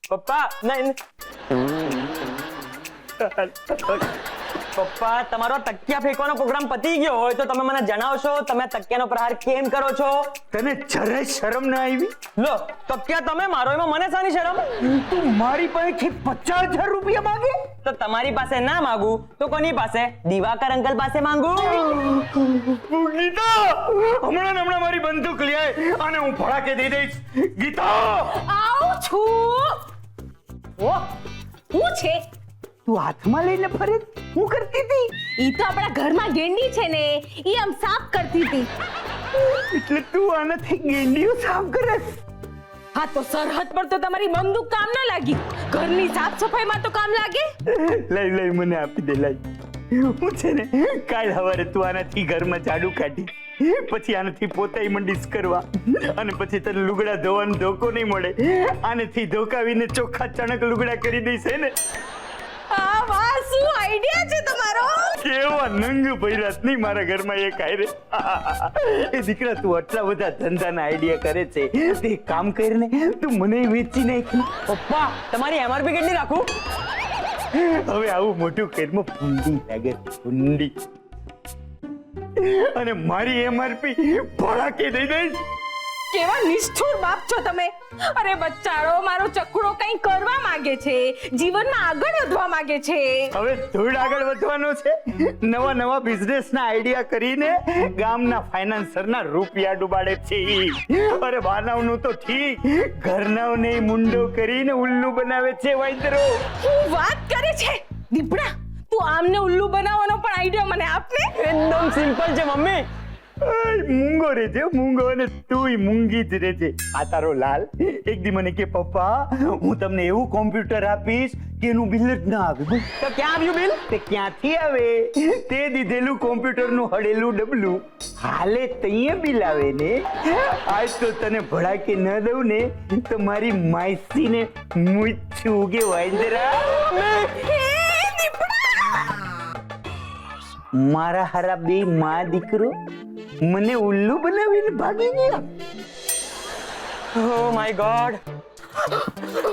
પપ્પા નહીં પપ્પા, તમારો તકિયા ફેંકવાનો પ્રોગ્રામ પતી ગયો હોય તો તમે મને જણાવશો તમે તકિયાનો પ્રહાર કેમ કરો છો? તને જરાય શરમ ના આવી? લો, તકિયા તમે મારો એમાં મને શાની શરમ? તું મારી પાસેથી 50,000 રૂપિયા માંગે? તો તમારી પાસે ના માંગુ તો કોની પાસે? દિવાકર અંકલ પાસે માંગુ? ગીતા, હમણાં મારી બંદૂક લઈ આય અને હું ફડાકે દઈ દઈશ. ગીતા, આવું છું. ઓ હું છે? તું હાથમાં લઈને ફરે હું કરતી હતી? ઈ તો આપણા ઘરમાં ગેંડી છે ને, ઈ આમ સાફ કરતી હતી. એટલે તું આનાથી ગેંડીઓ સાફ કરે? હા તો સરહદ પર તો તમારી બંદૂક કામ ના લાગી, ઘરની સાફ સફાઈમાં તો કામ લાગે. લઈ મને આપી દે. હું છે ને કાલ સવારે તું આનાથી ઘરમાં ઝાડુ કાઢી, પછી આનાથી પોતાઈ મંડીશ કરવા, અને પછી તને લુગડા ધોવાનો ધોકો નહીં મળે. આનાથી ધોકાવીને ચોખ્ખા ચણક લુગડા કરી દઈશ ને. આ વાહ, શું આઈડિયા છે તમારો! કેવા નંગ ભૈરાત નહીં મારા ઘરમાં એક આયરે. એ દીકરા, તું આટલા બધા ધંધાના આઈડિયા કરે છે, તે કામ કરીને તું મને વેચી નાખી. પપ્પા, તમારી એમઆરપી કેટલી રાખું? હવે આવું મોટું કર્મ ફૂંડી લાગે, ફૂંડી. અને મારી એમઆરપી ભડાકે દઈ દઈશ. કેવા નિષ્ઠુર બાપ છો તમે! અરે બચ્ચારો, મારો ચકડો કંઈ કરવા માંગે છે, જીવનમાં આગળ વધવા માંગે છે. હવે ધૂળ આગળ વધવાનો છે. નવા બિઝનેસના આઈડિયા કરીને ગામના ફાઇનાન્સરના રૂપિયા ડુબાડે છે. અરે બાનાવનું તો ઠીક, ઘરનાઓને મુંડો કરીને ઉલ્લુ બનાવે છે. વાંદરો શું વાત કરે છે દીપડા! તું આમને ઉલ્લુ બનાવવાનો પણ આઈડિયા મને આપને. એકદમ સિમ્પલ છે મમ્મી. મૂંગો રે છે, મૂંગો, અને તુંય મૂંગી જ રે છે. આ તારો લાલ એક દી મને કે, પપ્પા હું તમને એવું કોમ્પ્યુટર આપીશ કે એનું બિલ જ ના આવે. તો ક્યાં આવ્યું બિલ? તે ક્યાંથી આવે? તે દીધેલું કોમ્પ્યુટરનું હડેલું ડબલું હાલે તઈએ બિલ આવે ને. આજ તો તને ભડાકે ન દઉં ને તો મારી માઈસીને મૂછું કે વાંદરા. મારા હારા બે માં દીકરો મને ઉલ્લુ બનાવીને ભાગી ગયા. Oh my God.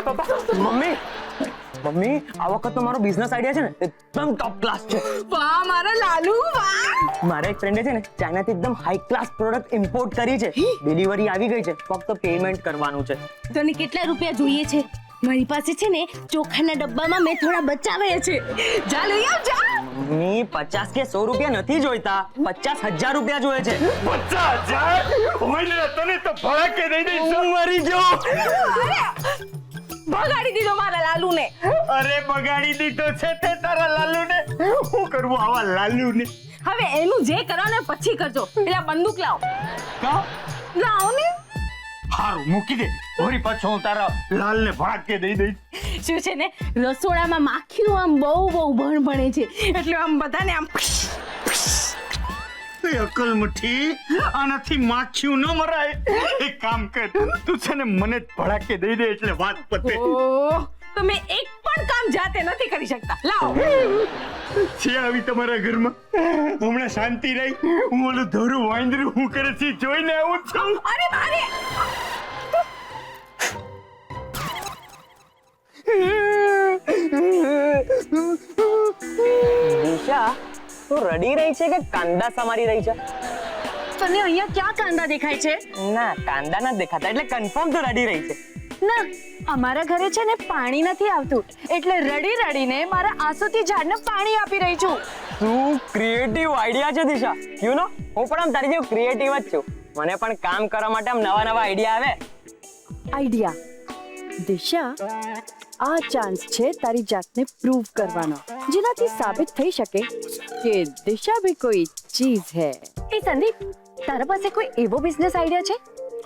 પપ્પા, મમ્મી, આ વખત તો મારો બિઝનેસ આઈડિયા છે ને એકદમ ટોપ ક્લાસ છે. વાહ મારા લાલુ, વાહ! મારા એક ફ્રેન્ડે છે ને ચાઇનાથી એકદમ હાઈ ક્લાસ પ્રોડક્ટ ઇમ્પોર્ટ કરી છે. ડિલિવરી આવી ગઈ છે, ફક્ત પેમેન્ટ કરવાનું છે. તને કેટલા રૂપિયા જોઈએ છે? મારી પાસે છે ને ચોખાના ડબ્બામાં મેં થોડા બચાવ્યા છે. જા લઈ આવ, જા. મમ્મી, 50 કે 100 રૂપિયા નથી જોઈતા, 50,000 રૂપિયા જોઈએ છે. 50,000 હોય ને તને તો ભડાકે દઈ દઈશ. હું મરી જાઉં. ભગાડી દીધો મારા લાલુને. અરે બગાડી દીધો છે તે તારા લાલુને. શું કરવું આવા લાલુને? હવે એનું જે કરવાનું પછી કરજો. પેલા બંદૂક લાવો. કા લાવો ને. હારું મૂકી દે, વળી પાછો હું તારા લાલને ભડાકે દઈ દઈશ. શું છે ને, રસોડામાં માખીઓ આમ બહુ ભણે છે, એટલે આમ બધાને આમ અકલ મઠી, આનાથી માખ્યું ન મરાય. એક કામ કર, તું છે ને મને જ ભડાકે દઈ દે એટલે વાત પતે. ઓહ, તમે એક પણ કામ જાતે નથી કરી શકતા. લાવો. છે આવી તમારા ઘરમાં હમણાં શાંતિ રહી. હું ઓલું ધોરું વાંદરું હું કરે છે જોઈને આવું છું. અરે મારે દિશા, તું રડી રહી છે કે કાંદા સમારી રહી છે? તને અહીંયા ક્યાં કાંદા દેખાય છે? ના, કાંદા નથી દેખાતા, એટલે કન્ફર્મ તું રડી રહી છે. ના, અમારા ઘરે છે ને પાણી નથી આવતું, એટલે રડી રડીને મારા આંસુથી ઝાડને પાણી આપી રહી છું. શું ક્રિએટિવ આઈડિયા છે દિશા. યુ નો, હું પણ આમ તારી જેવું ક્રિએટિવ જ છું. મને પણ કામ કરવા માટે આમ નવા આઈડિયા આવે. આઈડિયા? દિશા, આ ચાન્સ છે તારી જાતને પ્રૂવ કરવાનો, જેનાથી સાબિત થઈ શકે કે દિશા ભી કોઈ ચીઝ હે. એ સંદીપ, તારા પાસે કોઈ એવો બિઝનેસ આઈડિયા છે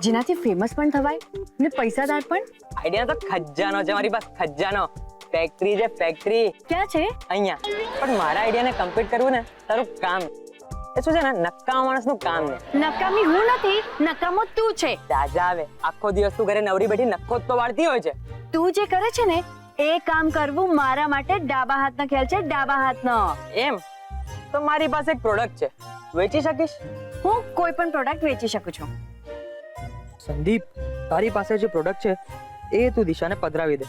જેનાથી ફેમસ પણ થવાય ને પૈસાદાર પણ? આઈડિયા તો ખજાનો છે મારી પાસે, ખજાનો. ફેક્ટરી છે, ફેક્ટરી. ક્યાં છે? અહીંયા. પણ મારા આઈડિયાને કમ્પ્લીટ કરવું ને તારું કામ. એ શું છે ને, નક્કામા માણસનું કામ ને. નકામી હું નથી, નકામો તું છે. દાદા આવે, આખો દિવસ તું ઘરે નવરી બેઠી નખો જ તો વાળતી હોય છે. તું જે કરે છે ને એ કામ કરવું મારા માટે ડાબા હાથનો ખેલ છે, ડાબા હાથનો. એમ તો મારી પાસે એક પ્રોડક્ટ છે, વેચી શકીશ? હું કોઈ પણ પ્રોડક્ટ વેચી શકું છું. સંદીપ, તારી પાસે જે પ્રોડક્ટ છે એ તું દિશાને પધરાવી દે.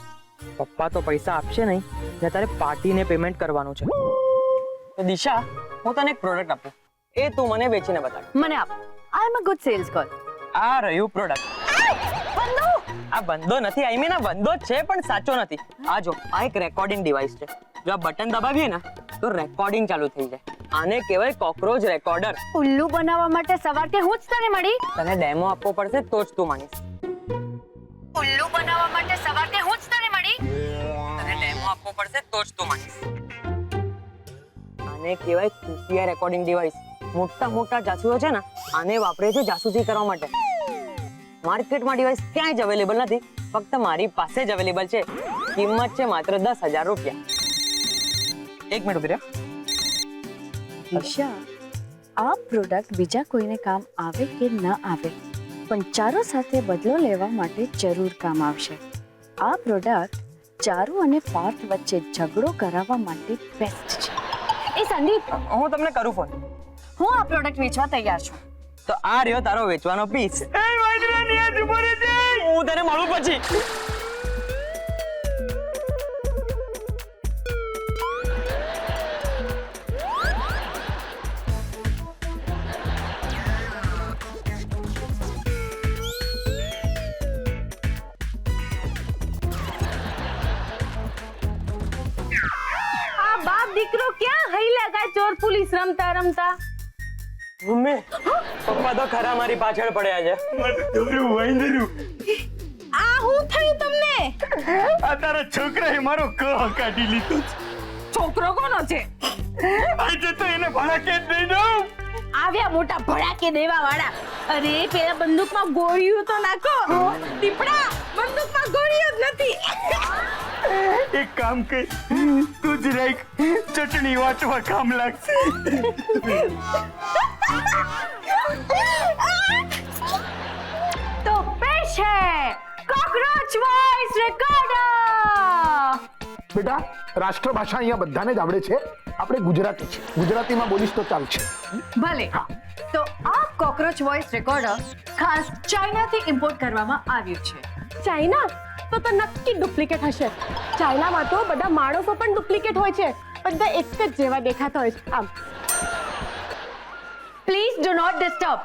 પપ્પા તો પૈસા આપશે નહીં ને તારે પાર્ટીને પેમેન્ટ કરવાનું છે. તો દિશા, હું તને એક પ્રોડક્ટ આપું, એ તું મને વેચીને બતાડ. મને આપ. આઈ એમ અ ગુડ સેલ્સ ગર્લ. આ રહ્યું પ્રોડક્ટ. આ બંધો નથી, આઈ મીન આ બંધો જ છે પણ સાચો નથી. આ જો, આ એક રેકોર્ડિંગ ડિવાઇસ છે. જો આ બટન દબાવીએ ને તો રેકોર્ડિંગ ચાલુ થઈ જાય. આને કહેવાય કોકરોચ રેકોર્ડર. ઉલ્લુ બનાવવા માટે સવારથી હું જ તને મળી. તને ડેમો આપવો પડશે તો જ તું માનીશ. ઉલ્લુ બનાવવા માટે સવારથી હું જ તને મળી. તને ડેમો આપવો પડશે તો જ તું માનીશ. આને કહેવાય ખુફિયા રેકોર્ડિંગ ડિવાઇસ. મોટા મોટા જાસૂસો છે ને આને વાપરે છે જાસૂસી કરવા માટે. માર્કેટમાં ડિવાઇસ ક્યાંય જ અવેલેબલ નથી, ફક્ત મારી પાસે જ અવેલેબલ છે. કિંમત છે માત્ર 10,000 રૂપિયા. 1 મિનિટ ઉભી રહે. દિશા, આ પ્રોડક્ટ બીજા કોઈને કામ આવે કે ન આવે, પણ ચારુ સાથે બદલો લેવા માટે જરૂર કામ આવશે. આ પ્રોડક્ટ ચારુ અને પાર્થ વચ્ચે ઝઘડો કરાવવા માટે બેસ્ટ છે. એ સંદીપ, હું તમને કરું ફોન. હું આ પ્રોડક્ટ વેચવા તૈયાર છું. તો આ રહ્યો તારો વેચવાનો પીસ. હું તને મળું પછી. આ બાપ દીકરો ક્યાં હૈલા ગયા ચોર પોલીસ રમતા રમતા? મમ્મી, પપ્પા તો ખરા મારી પાછળ પડ્યા છે. આ હું થયું તમને? આ તારા છોકરાએ મારો કહ કાઢી લીધો છે. છોકરો કોનો છે? આજે તો એને ભડાકે જ નહીં દઉં. આવ્યા મોટા ભડાકે દેવા વાળા. અરે પેલા બંદૂકમાં ગોળીઓ તો નાખો. દીપડા, બંદૂકમાં ગોળીઓ જ નથી. એક કામ કર, તું જ રાખ, ચટણી વાટવા કામ લાગશે. તો પેશ હે કોકરોચ વોઇસ રેકોર્ડર. બેટા, રાષ્ટ્રભાષા અહીંયા બધાને જ આવડે છે. આપણે ગુજરાતી છે, ગુજરાતીમાં બોલીશ તો ચાલશે. ભલે. તો આ કોકરોચ વોઇસ રેકોર્ડર ખાસ ચાઇનાથી ઇમ્પોર્ટ કરવામાં આવ્યું છે. ચાઇના તો નક્કી ડુપ્લિકેટ હશે. ચાઇનામાં તો બધા માણસો પણ ડુપ્લિકેટ હોય છે. બધા એક જ જેવા દેખાતા હોય છે. આમ પ્લીઝ ડુ નોટ ડિસ્ટર્બ.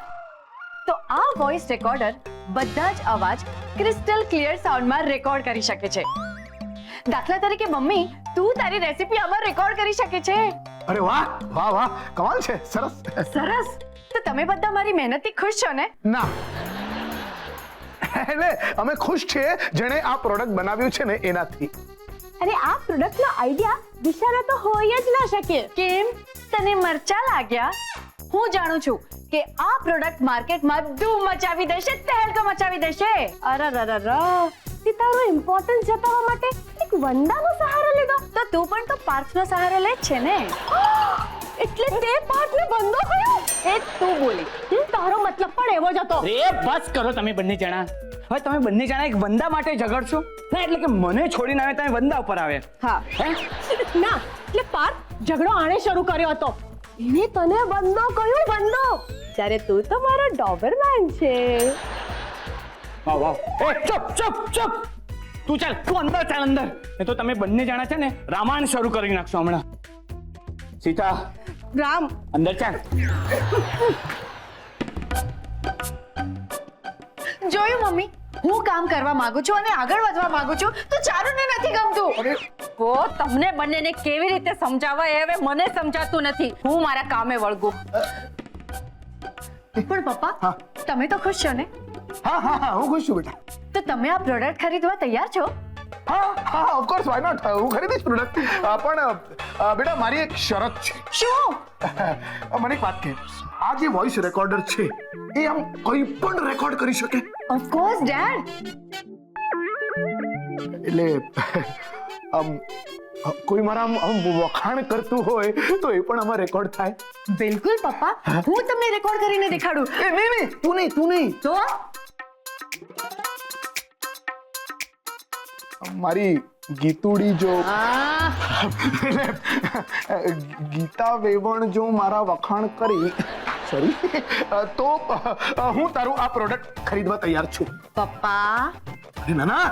તો આ વોઇસ રેકોર્ડર બધા જ અવાજ ક્રિસ્ટલ ક્લિયર સાઉન્ડમાં રેકોર્ડ કરી શકે છે. દાખલા તરીકે મમ્મી, તું તારી રેસીપી આમાં રેકોર્ડ કરી શકે છે. અરે વાહ વાહ વાહ, કમાલ છે, સરસ. સરસ. તો તમે બધા મારી મહેનતથી ખુશ છો ને? ના, એટલે અમે ખુશ છીએ જેણે આ પ્રોડક્ટ બનાવ્યું છે ને એનાથી. અરે આ પ્રોડક્ટનો આઈડિયા દિશાનો તો હોય જ ના શકે. કેમ? તને મરચા લાગ્યા? હું જાણું છું કે આ પ્રોડક્ટ માર્કેટમાં ધૂમ મચાવી દેશે, તહેલકો મચાવી દેશે. અરરરર, તે તારો ઇમ્પોર્ટન્સ જતાવવા માટે એક વંદાનો સહારો લીધો. તો તું પણ તો પાર્થનો સહારો લે જ છે ને? એટલે તે પાર્ટને બંધો કર્યો? એ તું બોલી. તારો મતલબ પણ એવો જ હતો. રે બસ કરો તમે બંને જણા. હવે તમે બંને જણા એક વંદા માટે ઝઘડશો ના, એટલે કે મને છોડીને આવે તમે વંદા ઉપર આવે. હા. ના, એટલે પાર્થ ઝઘડો આણે શરૂ કર્યો હતો. એને તને બંધો કહ્યું, બંધો. ત્યારે તું તો મારો ડોબરમેન છે. વાહ વાહ. એ ચૂપ ચૂપ ચૂપ. તું ચાલ, તું અંદર ચાલ અંદર. એ તો તમે બંને જણા છે ને રામાયણ શરૂ કરી નાખશો હમણાં. સીતા, રામ, અંદર ચાલ. જોયું મમ્મી, હું કામ કરવા માંગુ છું અને આગળ વધવા માંગુ છું તો ચારુને નથી ગમતું. ઓ તમને બંનેને કેવી રીતે સમજાવવા એ હવે મને સમજાતું નથી. હું મારા કામે વળગું. પણ પપ્પા, તમે તો ખુશ છો ને? હા હા હા, હું ખુશ છું બેટા. તો તમે આ પ્રોડક્ટ ખરીદવા તૈયાર છો? હા હા, ઓફકોર્સ, વાય નોટ. હું ખરીદીશ પ્રોડક્ટ. પણ બેટા, મારી એક શરત છે. શું? મને એક વાત કહે, આ જે વોઇસ રેકોર્ડર છે એ આમ કંઈ પણ રેકોર્ડ કરી શકે? Of course dad. એટલે કોઈ મારા આમ વખાણ કરતું હોય તો એ પણ આમાં રેકોર્ડ થાય? બિલકુલ પપ્પા, હું તમને રેકોર્ડ કરીને દેખાડું. એ નહીં, તું નહીં. તો મારી ગીતુડી જો ગીતા વેવણ જો મારા વખાણ કરી સોરી. તો હું તારું આ પ્રોડક્ટ ખરીદવા તૈયાર છું. પપ્પા અરે ના ના,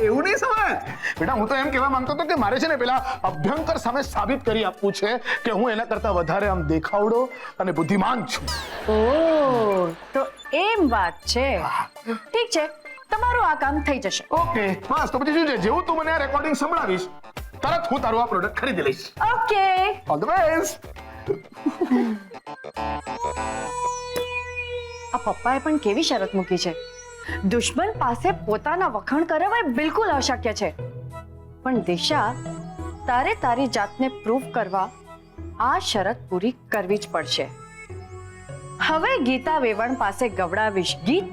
એવું નહીં સમજ બેટા. હું તો એમ કહેવા માંગતો હતો કે મારે છે ને પેલા અભ્યંકર સામે સાબિત કરી આપવું છે કે હું એના કરતા વધારે આમ દેખાવડો અને બુદ્ધિમાન છું. ઓ તો એમ વાત છે. ઠીક છે, તમારું આ કામ થઈ જશે. ઓકે બસ, તો પછી શું છે, જેવું તું મને આ રેકોર્ડિંગ સંભળાવીશ તરત હું તારું આ પ્રોડક્ટ ખરીદી લઈશ. ઓકે. All the best. આ પપ્પાએ પણ કેવી શરત મૂકી છે. દુશ્મન પાસે પોતાના વખાણ કરાવવા એ બિલકુલ અશક્ય છે. પણ દિશા, તારે તારી જાતને પ્રૂવ કરવા આ શરત પૂરી કરવી જ પડશે. હવે ગીતા વેવાણ પાસે ગવડાવીશ ગીત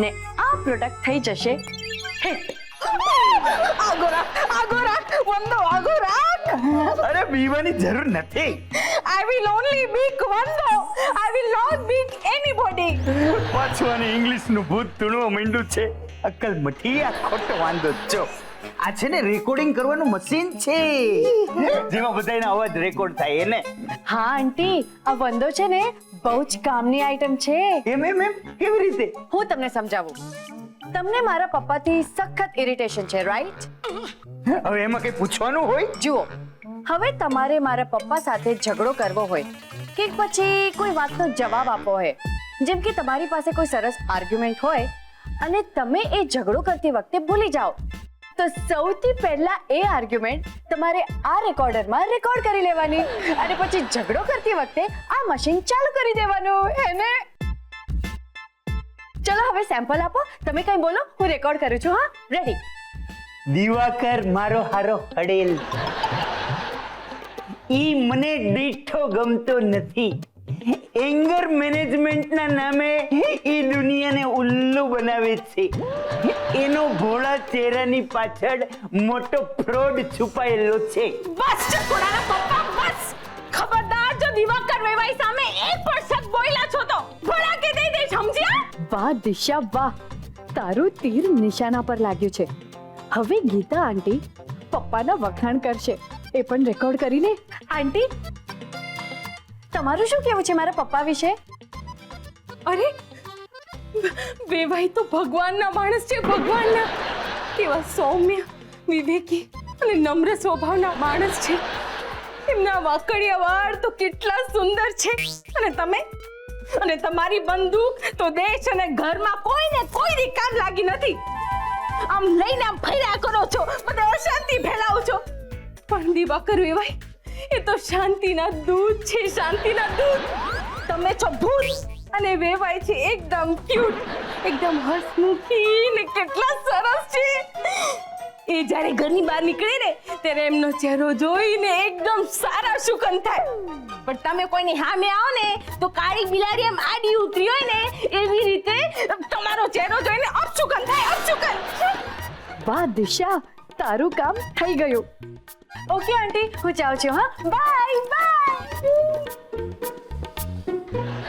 ને આ પ્રોડક્ટ થઈ જશે હિટ. અરે બીવાની જરૂર નથી. પાછું આને ઇંગ્લિશ નું ભૂત તુણવા માંડ્યું છે. અક્કલ મઠી, આ ખોટો વાંધો જ છો. આ છે ને રેકોર્ડિંગ કરવાનું મશીન છે, જેમાં બધાના અવાજ રેકોર્ડ થાય એને. હા આંટી, આ વંદો છે ને બહુ જ કામની આઈટમ છે. એમ એમ એમ કેવી રીતે? હું તમને સમજાવું. તમને મારા પપ્પાથી સખત ઇરિટેશન છે, રાઈટ? હવે એમાં કઈ પૂછવાનું હોય? જુઓ, હવે તમારે મારા પપ્પા સાથે ઝઘડો કરવો હોય કે પછી કોઈ વાતનો જવાબ આપવો હોય, જેમ કે તમારી પાસે કોઈ સરસ આર્ગ્યુમેન્ટ હોય અને તમે એ ઝઘડો કરતી વખતે ભૂલી જાઓ, તો સૌથી પહેલા એ આર્ગ્યુમેન્ટ તમારે આ રેકોર્ડરમાં રેકોર્ડ કરી લેવાની અને પછી ઝઘડો કરતી વખતે આ મશીન ચાલુ કરી દેવાનું. એને ચલો હવે સેમ્પલ આપો. તમે કઈ બોલો, હું રેકોર્ડ કરું છું. હા, રેડી? દિવાકર મારો હારો હડેલ, ઈ મને દીઠો ગમતો નથી. એંગર મેનેજમેન્ટના નામે ઈ દુનિયાને ઉલ્લુ બનાવે છે. એનો ભોળા ચહેરાની પાછળ મોટો ફ્રોડ છુપાયેલો છે. બસ ચકોડાના પપ્પા, બસ. ખબરદાર જો દિવાકર વેવાઈ સામે એક પણ શબ્દ બોલ્યા છો તો ભોળા કે દઈ દઈશ, સમજ્યા? વાહ દિશા વાહ, તારું તીર નિશાના પર લાગ્યું છે. હવે ગીતા આંટી પપ્પાના વખાણ કરશે, એ પણ રેકોર્ડ કરીને. આંટી, તમારું શું કહેવું છે મારા પપ્પા વિશે? અરે વેવાઈ તો ભગવાનના માણસ છે, ભગવાનના. કેવા સૌમ્ય, વિવેકી અને નમ્ર સ્વભાવના માણસ છે. એમના વાકડિયા વાળ તો કેટલા સુંદર છે. અને તમે અને તમારી બંદૂક તો દેશ અને ઘરમાં કોઈને કોઈ દી કામ લાગી નથી. આમ લઈને આમ ફર્યા કરો છો, બધા અશાંતિ ફેલાવો છો. પણ દિવાકર વેવાઈ એ તો શાંતિના દૂત છે, શાંતિના દૂત. તમે છો ભૂત અને વેવાઈ છે એકદમ ક્યુટ, એકદમ હસમુખી ને કેટલા સરસ છે. એ જ્યારે ઘરની બહાર નીકળે ને ત્યારે એમનો ચહેરો જોઈને એકદમ સારા સુગંધ થાય. પણ તમે કોઈની સામે આવો ને તો કાળી બિલાડી એમ આડી ઉતરી હોય ને એવી રીતે તમારો ચહેરો જોઈને અપશુકન થાય, અપશુકન. વાહ દિશા, તારું કામ થઈ ગયું. ઓકે આંટી, હું જાઉં છું. હા, બાય બાય.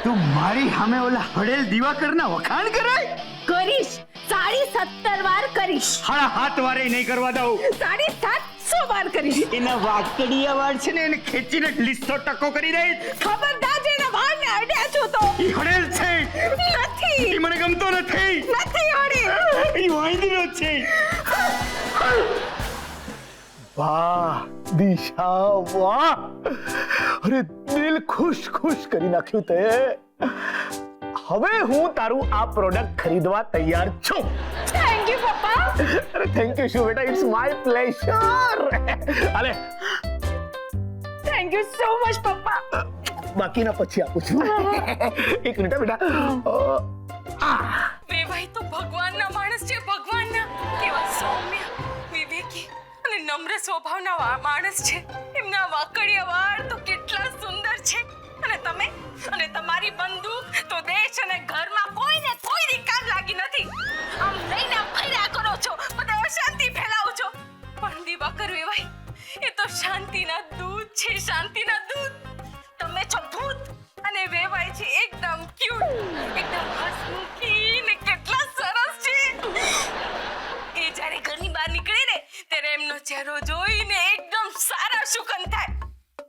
તું મારી સામે ઓલા હડેલ દિવાકરના વખાણ કરાય? કરીશ, 7.5 વાર કરીશ. હાડા હાથ વારે નહીં કરવા દઉં. 750 વાર કરીશ. એના વાકડિયા વાળ છે ને એને ખેંચીને લીસો ટકો કરી દઈશ. ખબરદાર જેના વાળને અડ્યા છો તો. ઈ હડેલ છે, નથી, ઈ મને ગમતો નથી. નથી અડી. ઈ વાંદરો છે. વાહ દિશા વાહ, અરે દિલ ખુશ ખુશ કરી નાખ્યું તે. હવે હું તારું આ પ્રોડક્ટ ખરીદવા તૈયાર છું. થેન્ક યુ પપ્પા. અરે થેન્ક યુ શું બેટા, ઇટ્સ માય પ્લેઝર. અરે થેન્ક યુ સો મચ પપ્પા. બાકીના પછી આપું છું. એક મિનિટ બેટા. વેવાઈ તો ભગવાનના માણસ છે, ભગવાનના. કેવા સૌમ્ય, વિવેકી અને નમ્ર સ્વભાવના માણસ છે. એમના વાકડિયા વાળ તો કેટલા સુંદર છે. અને તમે અને તમારી બંદૂક તો દેશ અને ઘરમાં કોઈને કોઈ દી કામ લાગી નથી. આમ લઈને આમ ફર્યા કરો છો, બધા અશાંતિ ફેલાવો છો. પણ દિવાકર વેવાઈ એ તો શાંતિના દૂત છે, શાંતિના દૂત. તમે છો ભૂત અને વેવાઈ છે એકદમ ક્યુટ, એકદમ હસમુખી ને કેટલા સરસ છે. એ જ્યારે ઘરની બહાર નીકળે ને ત્યારે એમનો ચહેરો જોઈને એકદમ સારા સુગંધ થાય.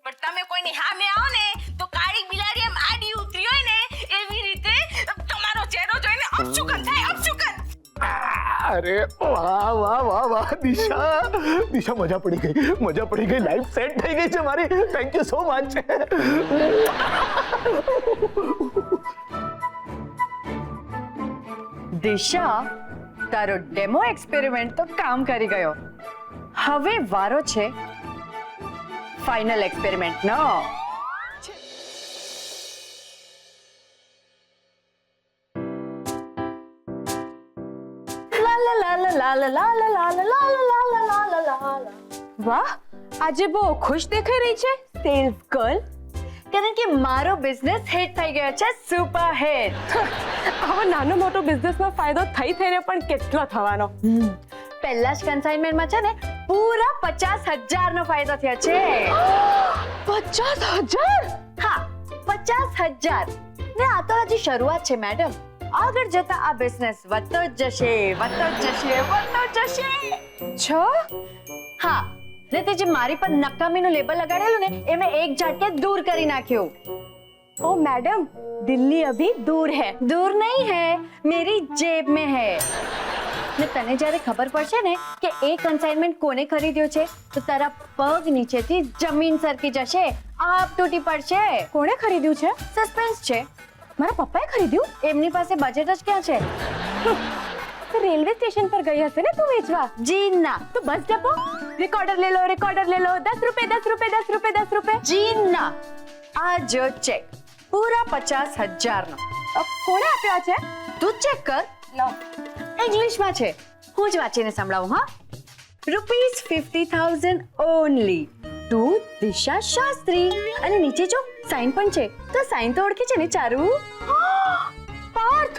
પણ તમે કોઈની સામે આવો ને તો કાળી બિલાડી એમ આડી ઉતરી હોય अब શું કરતા હે? अब શું કર? અરે વાહ વાહ વાહ વાહ દિશા મજા પડી ગઈ લાઈફ સેટ થઈ ગઈ છે મારી. Thank you so much. Disha, તારો ડેમો એક્સપેરિમેન્ટ તો કામ કરી ગયો. હવે વારો છે ફાઇનલ એક્સપેરિમેન્ટનો. વાહ, આજે બહુ ખુશ દેખાઈ રહી છે સેલ્સ ગર્લ. કારણ કે મારો બિઝનેસ હિટ થઈ ગયો છે, સુપર હિટ. આવો નાનો મોટો બિઝનેસમાં ફાયદો થઈને પણ કેટલો થવાનો. પહેલા જ કન્સાઇનમેન્ટમાં છે ને પૂરા 50,000 નો ફાયદો થયો છે. 50,000? હા, 50,000. ને આ તો હજી શરૂઆત છે મેડમ. આગળ જતા આ બિઝનેસ વધતો જ જશે. હા, ને તે જે મારી પર નકામીનું લેબલ લગાડેલું ને એ મેં એક ઝાટકે દૂર કરી નાખ્યું. ओ मैडम, दिल्ली अभी दूर है. दूर नहीं है, मेरी जेब में है. ને તને જ્યારે ખબર પડશે ને કે એ કન્સાઇનમેન્ટ કોને ખરીદ્યો છે તો તારા પગ નીચેથી જમીન સરકી જશે, આપ તૂટી પડશે. કોણે ખરીદ્યું છે? સસ્પેન્સ છે. મારા પપ્પાએ ખરીદ્યું? એમની પાસે બજેટ જ ક્યાં છે? તો રેલવે સ્ટેશન પર ગઈ હશે ને તું વેચવા. જી ના. તો બસ ડબ્બો रिकॉर्डर ले लो 10 रुपए 10 रुपए 10 रुपए 10 रुपए. જી ના. આ જો ચેક પૂરા 50,000 નો. કોણે આપ્યો છે? તું ચેક કર. લો. ઇંગ્લિશમાં છે, હું જ વાંચીને સંભળાવું. હા, ₹50,000 ઓનલી ટુ દિશા શાસ્ત્રી. અને નીચે જો સાઇન પણ છે, તો સાઇન તો ઓળખી છે ને ચારુ? પાર્થ,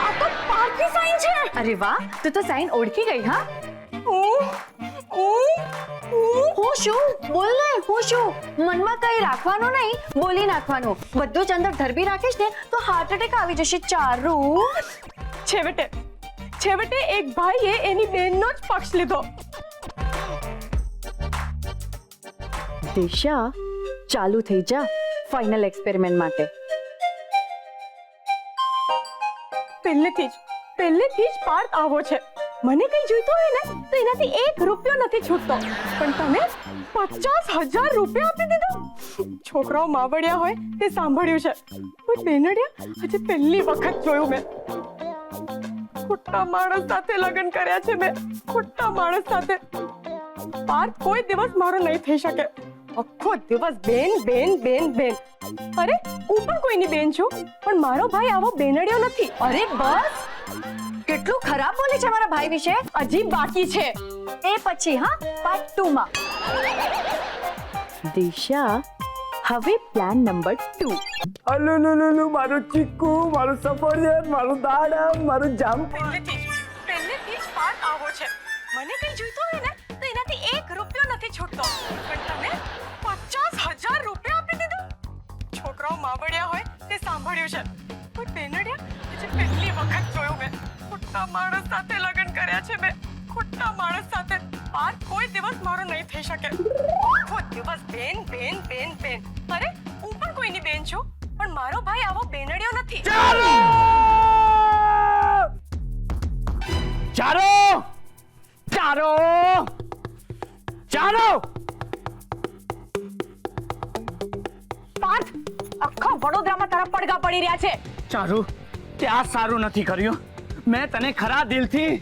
આ તો પાર્થની સાઇન છે. અરે વાહ, તું તો સાઇન ઓળખી ગઈ. હા, હું શું બોલ ને, હું શું. મનમાં કઈ રાખવાનું નહીં, બોલી નાખવાનું. બધું જ અંદર ધરબી રાખીશ ને તો હાર્ટ એટેક આવી જશે ચારુ. છેવટે એક ભાઈએ એની બહેનનો જ પક્ષ લીધો. દિશા, ચાલુ થઈ જા ફાઇનલ એક્સપેરિમેન્ટ માટે. પહેલેથી જ પાર્થ આવો છે. મને કઈ જોઈતું હોય ને તો એનાથી ₹1 નથી છૂટતો, પણ તમે 50,000 રૂપિયા આપી દીધા. છોકરાઓ માવડિયા હોય તે સાંભળ્યું છે, પણ બેનડિયા આજે પહેલી વખત જોયું મેં. ખોટા માણસ સાથે લગ્ન કર્યા છે મેં, ખોટા માણસ સાથે. પાર્થ કોઈ દિવસ મારો નહીં થઈ શકે. આખો દિવસ બેન બેન બેન બેન. અરે, હું પણ કોઈની બેન છું, પણ મારો ભાઈ આવો બેનડિયો નથી. અરે બસ, કેટલું ખરાબ બોલે છે મારા ભાઈ વિશે. હજી બાકી છે. એ પછી, હા, પાર્ટ 2 માં. દિશા, હવે પ્લાન નંબર 2. અલુલુલુલુ, મારું ચીકુ, મારું સફરજન, મારું દાડમ, મારું જામફળ. પહેલેથી જ પાર્થ આવો છે. મને કઈ જોઈતું હોય ને તો એનાથી ₹1 નથી છૂટતો, પણ તમે 50,000 રૂપિયા આપી દીધા. છોકરાઓ માવડિયા હોય તે સાંભળ્યું છે, પણ બેનડિયા આજે પહેલી વખત જોયું મેં. ખોટા માણસ સાથે લગ્ન કર્યા છે મેં, ખોટા માણસ સાથે. પાર્થ કોઈ દિવસ મારો નહીં થઈ શકે. આખો દિવસ બેન બેન બેન બેન. અરે, હું પણ કોઈની બેન છું, પણ મારો ભાઈ આવો બેનડિયો નથી. ચારો ચારો ચારો. પાર્થ, આખા વડોદરામાં તારા પડઘા પડી રહ્યા છે. ચારુ, તે આ સારું નથી કર્યું. મેં તને ખરા દિલથી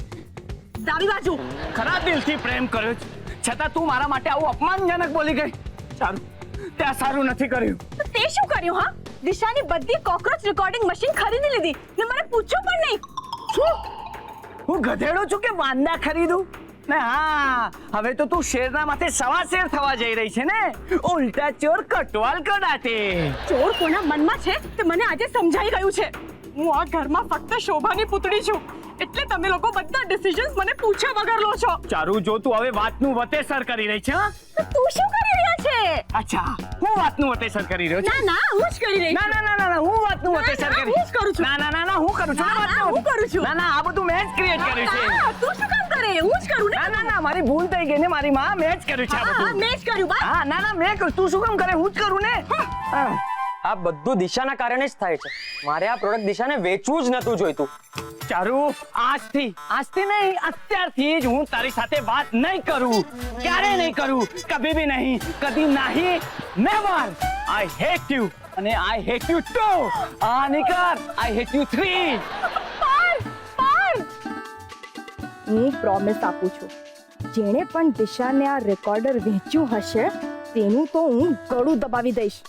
પ્રેમ કર્યો છે, છતાં તું મારા માટે આવું અપમાનજનક બોલી ગઈ. ચારુ, તે આ સારું નથી કર્યું. તે શું કર્યું? હા, દિશાની બધી કોક્રોચ રેકોર્ડિંગ મશીન ખરીદી લીધી ને મને પૂછ્યું પણ નહીં. શું હું ગધેડો છું કે વાંદા ખરીદું? ને હા, હવે તો તું શેરના માથે સવા શેર થવા જઈ રહી છે ને. ઉલટા ચોર કટવાલ કડાતે. ચોર કોના મનમાં છે તે મને આજે સમજાઈ ગયું છે. હું આ ઘરમાં ફક્ત શોભાની પુતળી છું, એટલે તમે લોકો બધા ડિસિઝન્સ મને પૂછ્યા વગર લો છો. ચારુ, જો તું હવે વાતનું વતેસર કરી રહી છે. તો તું શું કરી રહ્યા છે? અચ્છા, હું વાતનું વતેસર કરી રહ્યો છું. ના, હું જ કરી રહી છું. ના, હું વાતનું વતેસર કરી. હું જ કરું છું. ના, હું કરું છું. હું કરું છું. ના, આ બધું મેં જ ક્રિએટ કર્યું છે. તું શું કામ કરે? હું જ કરું ને. ના, મારી ભૂલ થઈ ગઈ ને, મારી માં. મેં જ કર્યું છે આ બધું. મેં જ કર્યું. બસ. ના, મેં કર્યું. તું શું કામ કરે? હું જ કરું ને. આ બધું દિશાના કારણે જ થાય છે. મારે આ પ્રોડક્ટ દિશાને વેચવું જ નતું જોઈતું. ચારુ, આજથી નહીં, અત્યારથી જ હું તારી સાથે વાત નહીં કરું. ક્યારે નહીં કરું, કભી ભી નહીં, કદી નહીં, નેવર. આઈ હેટ યુ અને આઈ હેટ યુ ટુ. આ નીકળ, આઈ હેટ યુ 3. હું પ્રોમિસ આપું છું, જેણે પણ દિશાને આ રેકોર્ડર વેચ્યું હશે તેનું તો હું ગળું દબાવી દઈશ.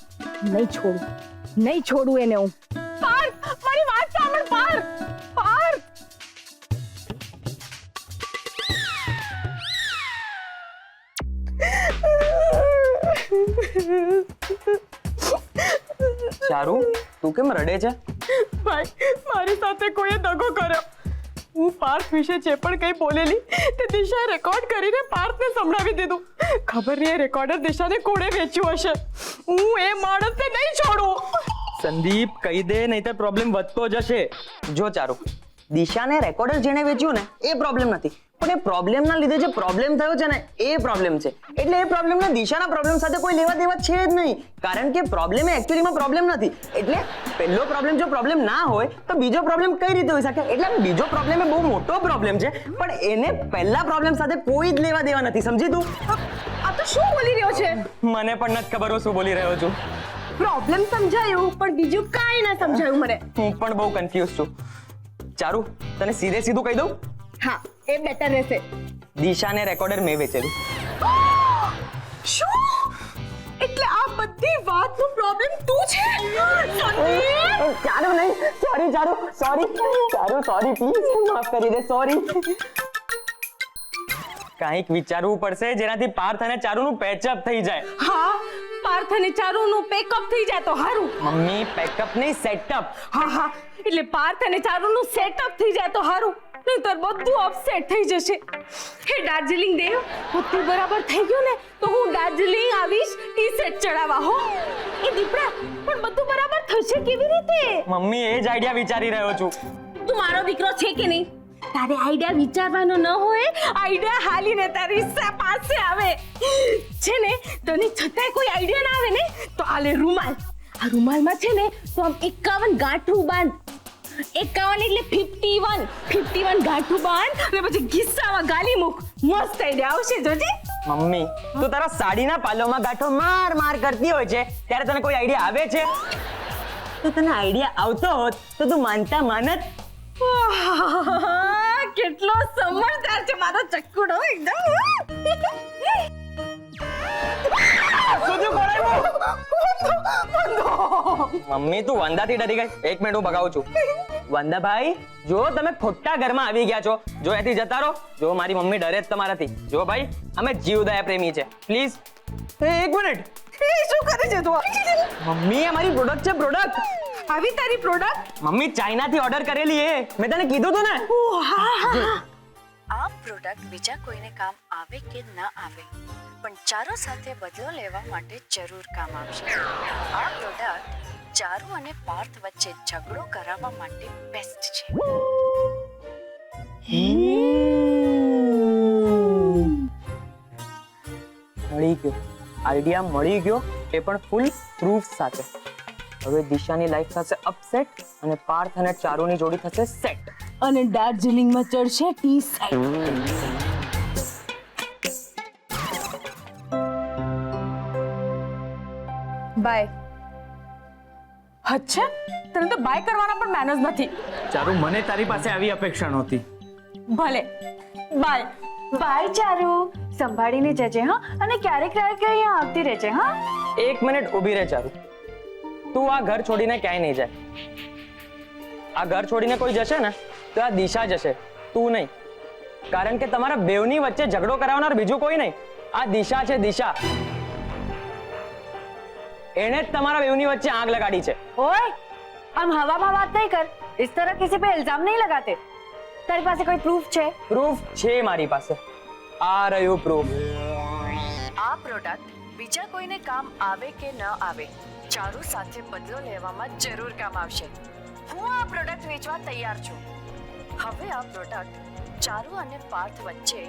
નહીં છોડું એને હું. મારી વાત સાંભળ પાર્થ. ચારુ, તું કેમ રડે છે? ભાઈ, મારી સાથે કોઈએ દગો કર્યો. હું પાર્થ વિશે જે પણ કંઈ બોલેલી તે દિશાએ રેકોર્ડ કરીને પાર્થને સંભળાવી દીધું. ખબર નહીં એ રેકોર્ડર દિશાને કોણે વેચ્યું હશે. હું એ માણસને નહીં છોડું. સંદીપ, કહી દે, નહીં તો પ્રોબ્લેમ વધતો જશે. જો ચારુ, દિશાને રેકોર્ડર જેણે વેચ્યું ને એ પ્રોબ્લેમ નથી, પણ એ પ્રોબ્લેમના લીધે જે પ્રોબ્લેમ થયો છે ને એ પ્રોબ્લેમ છે. એટલે એ પ્રોબ્લેમને દિશાના પ્રોબ્લેમ સાથે કોઈ લેવા દેવા છે જ નહીં, કારણ કે પ્રોબ્લેમ એ એકચ્યુઅલીમાં પ્રોબ્લેમ નથી. એટલે પહેલો પ્રોબ્લેમ જો પ્રોબ્લેમ ના હોય તો બીજો પ્રોબ્લેમ કઈ રીતે હોઈ શકે? એટલે બીજો પ્રોબ્લેમ એ બહુ મોટો પ્રોબ્લેમ છે, પણ એને પહેલા પ્રોબ્લેમ સાથે કોઈ જ લેવા દેવા નથી. સમજી તું? આ તો શું બોલી રહ્યો છે? મને પણ નથી ખબર હું શું બોલી રહ્યો છું. પ્રોબ્લેમ સમજાયું પણ બીજું કાંઈ ના સમજાયું મને. હું પણ બહુ કન્ફ્યુઝ છું. ચારુ, તને સીધે સીધું કહી દઉં, હા, એ બેટર રહેશે. દિશાને રેકોર્ડર મેં વેચેલું. શું? એટલે આ બધી વાતનો પ્રોબ્લેમ તું છે? સંદીપ! ચારુ નહીં, સોરી પ્લીઝ માફ કરી દે. સોરી. કંઈક વિચારવું પડશે જેનાથી પાર્થ અને ચારુનું પેચઅપ થઈ જાય. હા, પાર્થ અને ચારુનું પેકઅપ થઈ જાય તો હારું. મમ્મી, પેકઅપ નહીં, સેટઅપ. હા, એટલે પાર્થ અને ચારુનું સેટઅપ થઈ જાય તો હારું, નહીંતર બધું અપસેટ થઈ જશે. હે દાર્જિલિંગ દેવ, બધું બરાબર થઈ ગયું ને તો હું દાર્જિલિંગ આવીશ ટી સેટ ચડાવવા. હો એ દીપડા, પણ બધું બરાબર થશે કેવી રીતે? મમ્મી, એ જ આઈડિયા વિચારી રહ્યો છું. તું મારો દીકરો છે કે નહીં? તારે આઈડિયા વિચારવાનો ન હોય, આઈડિયા હાલીને તારી પાસે આવે છે ને. તને છતાંય કોઈ આઈડિયા ના આવે ને તો આલે રૂમાલ. આ રૂમાલમાં છે ને તો આમ 51 ગાંઠું બાંધ. 51 એટલે 51 ગાંઠું બાંધ અને પછી ગિસ્સામાં ગાલી મૂક. મસ્ત આઈડિયા આવશે, જોજે. મમ્મી, તું તારા સાડીના પાલોમાં ગાંઠો માર કરતી હોય છે ત્યારે તને કોઈ આઈડિયા આવે છે? તો તને આઈડિયા આવતો હોત તો તું માનત. કેટલો સમજદાર છે મારો ચક્કુડો એકદમ. મમ્મી, તું વંદાથી ડરી ગઈ? એક મિનિટ, હું ભગાવું છું. વંદાભાઈ, જો તમે ખોટા ઘરમાં આવી ગયા છો, જો એથી જતા રહો. જો મારી મમ્મી ડરે જ તમારાથી. જો ભાઈ, અમે જીવદયા પ્રેમી છે, પ્લીઝ. એક મિનિટ, શું કરે છે તું? મમ્મી, અમારી પ્રોડક્ટ છે. પ્રોડક્ટ આવી તારી પ્રોડક્ટ? મમ્મી, ચાઇનાથી ઓર્ડર કરેલી એ. મેં તને કીધું તું ને. આ પ્રોડક્ટ બીજા કોઈને કામ આવે કે ન આવે, પણ ચારુ સાથે બદલો લેવા માટે જરૂર કામ આવશે. આ પ્રોડક્ટ ચારુ અને પાર્થ વચ્ચે ઝઘડો કરાવવા માટે બેસ્ટ છે. મળી ગયો આઈડિયા, મળી ગયો, એ પણ ફૂલ પ્રૂફ સાથે. હવે દિશાની લાઈફ થશે અપસેટ અને પાર્થ અને ચારુની જોડી થશે સેટ. અને દાર્જિલિંગમાં ચડશે ટી સેટ. બાય. અચ્છા, તને તો બાય કરવાના પણ મેનર્સ નથી. ચારુ, મને તારી પાસે આવી અપેક્ષા નહોતી. ભલે, બાય. બાય ચારુ, સંભાળીને જજે હા, અને ક્યારેક અહીંયા આવતી રહેજે હા. એક મિનિટ ઊભી રહે ચારુ. તું આ ઘર છોડીને ક્યાંય નહીં જાય. આ ઘર છોડીને કોઈ જશે ને તો આ દિશા જશે, તું નહીં. કારણ કે તમારા બેવની વચ્ચે ઝઘડો કરાવનાર બીજું કોઈ નહીં, આ દિશા છે. દિશા, એણે જ તમારા બેવની વચ્ચે આગ લગાડી છે. ઓય, આમ હવામાં વાત નહીં કર. इस तरह किसी पे इल्जाम नहीं लगाते. તારી પાસે કોઈ પ્રૂફ છે? પ્રૂફ છે મારી પાસે. આ રહ્યું પ્રૂફ. આ પ્રોડક્ટ બીજા કોઈને કામ આવે કે ન આવે, ચારુ સાથે બદલો લેવામાં જરૂર કામ આવશે. હું આ પ્રોડક્ટ વેચવા તૈયાર છું. હવે આ પ્રોડક્ટ ચારુ અને પાર્થ વચ્ચે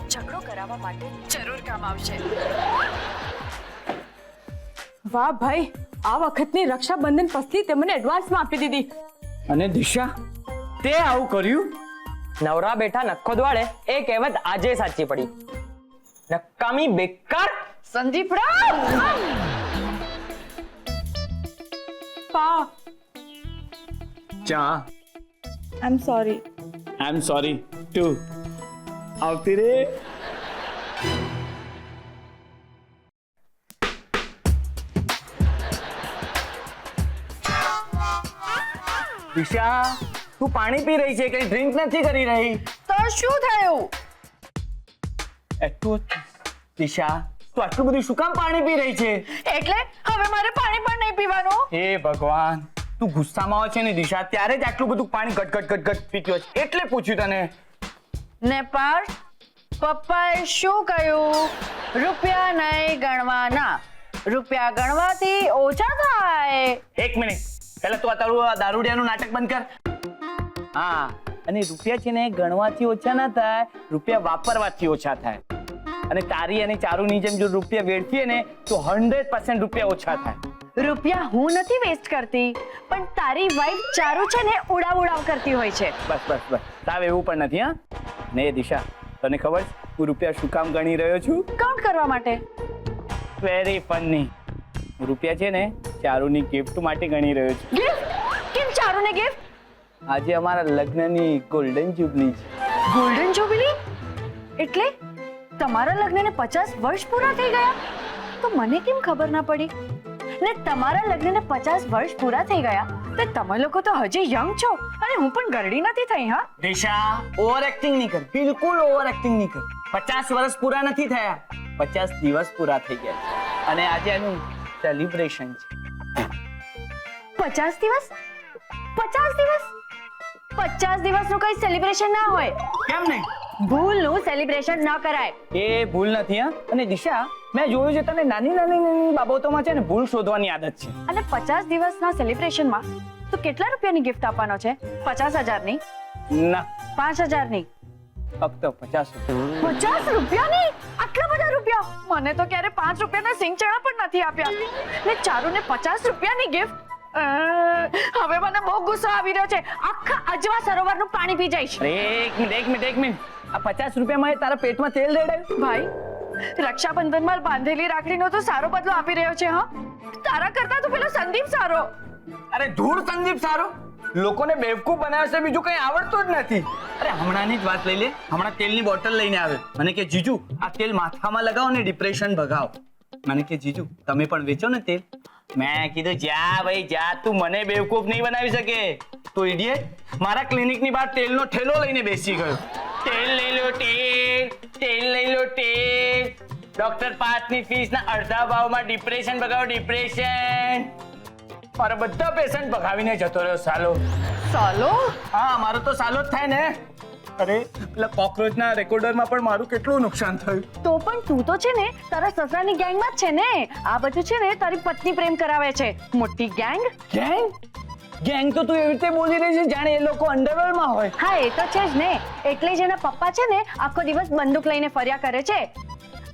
ઝઘડો કરાવવા માટે જરૂર કામ આવશે. વાહ ભાઈ, આ વખતની રક્ષાબંધન પસલી તે મને એડવાન્સમાં આપી દીધી. અને દિશા તે આવું કર્યું? નવરા બેઠા નખો દ્વાડે એ કહેવત આજે સાચી પડી. નકામી બેકાર. સંદીપ રાવ પા ચા. I am sorry. I am sorry too. આવતી રે. દિશા તું પાણી પી રહી છે, કઈ ડ્રિંક નથી કરી રહી. તો શું થયું? એટલું દિશા તું આટલું બધું શું કામ પાણી પી રહી છે? એટલે હવે મારે પાણી પણ નહીં પીવાનું? હે ભગવાન, તું ગુસ્સામાં હોય છે ને દિશા, ત્યારે જ આટલું બધું પાણી ગટ ગટ ગટ ગટ પીતી હોય છે. એટલે પૂછ્યું તને. ને પાર્થ, પપ્પાએ શું કહ્યું? રૂપિયા નહીં ગણવાના, રૂપિયા ગણવાથી ઓછા થાય. એક મિનિટ, પહેલા તું આ તારું આ દારૂડિયાનું નાટક બંધ કર. હા, અને રૂપિયા છે ને ગણવાથી ઓછા ના થાય, રૂપિયા વાપરવાથી ઓછા થાય. અને તારી અને ચારુની જેમ જો રૂપિયા વેડફીએ ને તો 100% રૂપિયા ઓછા થાય. રૂપિયા હું નથી વેસ્ટ કરતી, પણ તારી વાઈફ ચારુ છે ને ઉડાવ કરતી હોય છે. બસ બસ બસ, તાવ એવું પણ નથી. હા ને દિશા, તને ખબર છે હું રૂપિયા શું કામ ગણી રહ્યો છું? કાઉન્ટ કરવા માટે. Very funny. રૂપિયા છે ને ચારુની ગિફ્ટ માટે ગણી રહ્યો છું. ગિફ્ટ? કેમ ચારુને ગિફ્ટ? આજે અમારા લગ્નની ગોલ્ડન જ્યુબલી છે. Golden jubilee? એટલે તમારા લગ્નને 50 વર્ષ પૂરા થઈ ગયા? તો મને કેમ ખબર ના પડી? ને તમારા લગ્નને 50 વર્ષ પૂરા થઈ ગયા તો તમે લોકો તો હજી યંગ છો અને હું પણ ગરડી નથી થઈ. હા દિશા, ઓવર એક્ટિંગ નહીં કર, બિલકુલ ઓવર એક્ટિંગ નહીં કર. 50 વર્ષ પૂરા નથી થયા, 50 દિવસ પૂરા થઈ ગયા છે. અને આજે આનું સેલિબ્રેશન છે. 50 દિવસ? 50 દિવસ? 50 દિવસનું કઈ સેલિબ્રેશન ના હોય. કેમ નહીં? ભૂલનું સેલિબ્રેશન ન કરાય. એ ભૂલ નથી. હા, અને દિશા, મેં જોયું છે તને નાની નાની બાબતોમાં છે ને ભૂલ શોધવાની આદત છે. અને 50 દિવસના સેલિબ્રેશનમાં તો કેટલા રૂપિયાની ગિફ્ટ આપવાનો છે? 50,000ની? ના, 5,000ની? ફક્ત 50 રૂપિયા. 50 રૂપિયાની? આટલા બધા રૂપિયા? મને તો ક્યારે 5 રૂપિયાના સિંગ ચણા પણ નથી આપ્યા. ને ચારુને 50 રૂપિયાની ગિફ્ટ? હવે મને બહુ ગુસ્સો આવી રહ્યો છે. આખા અજવા સરોવરનું પાણી પી જઈશ. એક મિનિટ. આ 50 રૂપિયામાં એ તારા પેટમાં તેલ રેડાયું? ભાઈ, રક્ષાબંધનમાં બાંધેલી રાખડીનો તો સારો બદલો આપી રહ્યો છે. હા, તારા કરતા તો પેલો સંદીપ સારો. અરે ધૂળ સંદીપ સારો. લોકોને બેવકૂફ બનાવે છે, બીજું કઈ આવડતું જ નથી. અરે હમણાંની જ વાત લઈ લે. હમણાં તેલની બોટલ લઈને આવે, મને કે જીજુ આ તેલ માથામાં લગાવો ને ડિપ્રેશન ભગાવો. મને કે જીજુ તમે પણ વેચો ને તેલ. મેં કીધું જા ભાઈ જા, તું મને બેવકૂફ નહીં બનાવી શકે. તો ઇડિયટ મારા ક્લિનિકની બહાર તેલનો ઠેલો લઈને બેસી ગયો. તેલ લઈ લો તેલ, તેલ લઈ લો તેલ. ડોક્ટર પાર્થની ફીસના અડધા ભાવમાં ડિપ્રેશન ભગાવો ડિપ્રેશન. મારા બધા પેશન્ટ ભગાવીને જતો રહ્યો સાલો. સાલો? હા, મારો તો સાલો જ થાય ને. અરે પેલા કોકરોચના રેકોર્ડરમાં પણ મારું કેટલું નુકસાન થયું. તો પણ તું તો છે ને તારા સસરાની ગેંગમાં જ છે ને. આ બધું છે ને તારી પત્ની પ્રેમ કરાવે છે. મોટી ગેંગ. ગેંગ? ગેંગ તો તું એવી રીતે બોલી રહી છે જાણે એ લોકો અંડરવર્લ્ડમાં હોય. હા, એ તો છે જ ને. એટલે જ એના પપ્પા છે ને આખો દિવસ બંદૂક લઈને ફર્યા કરે છે.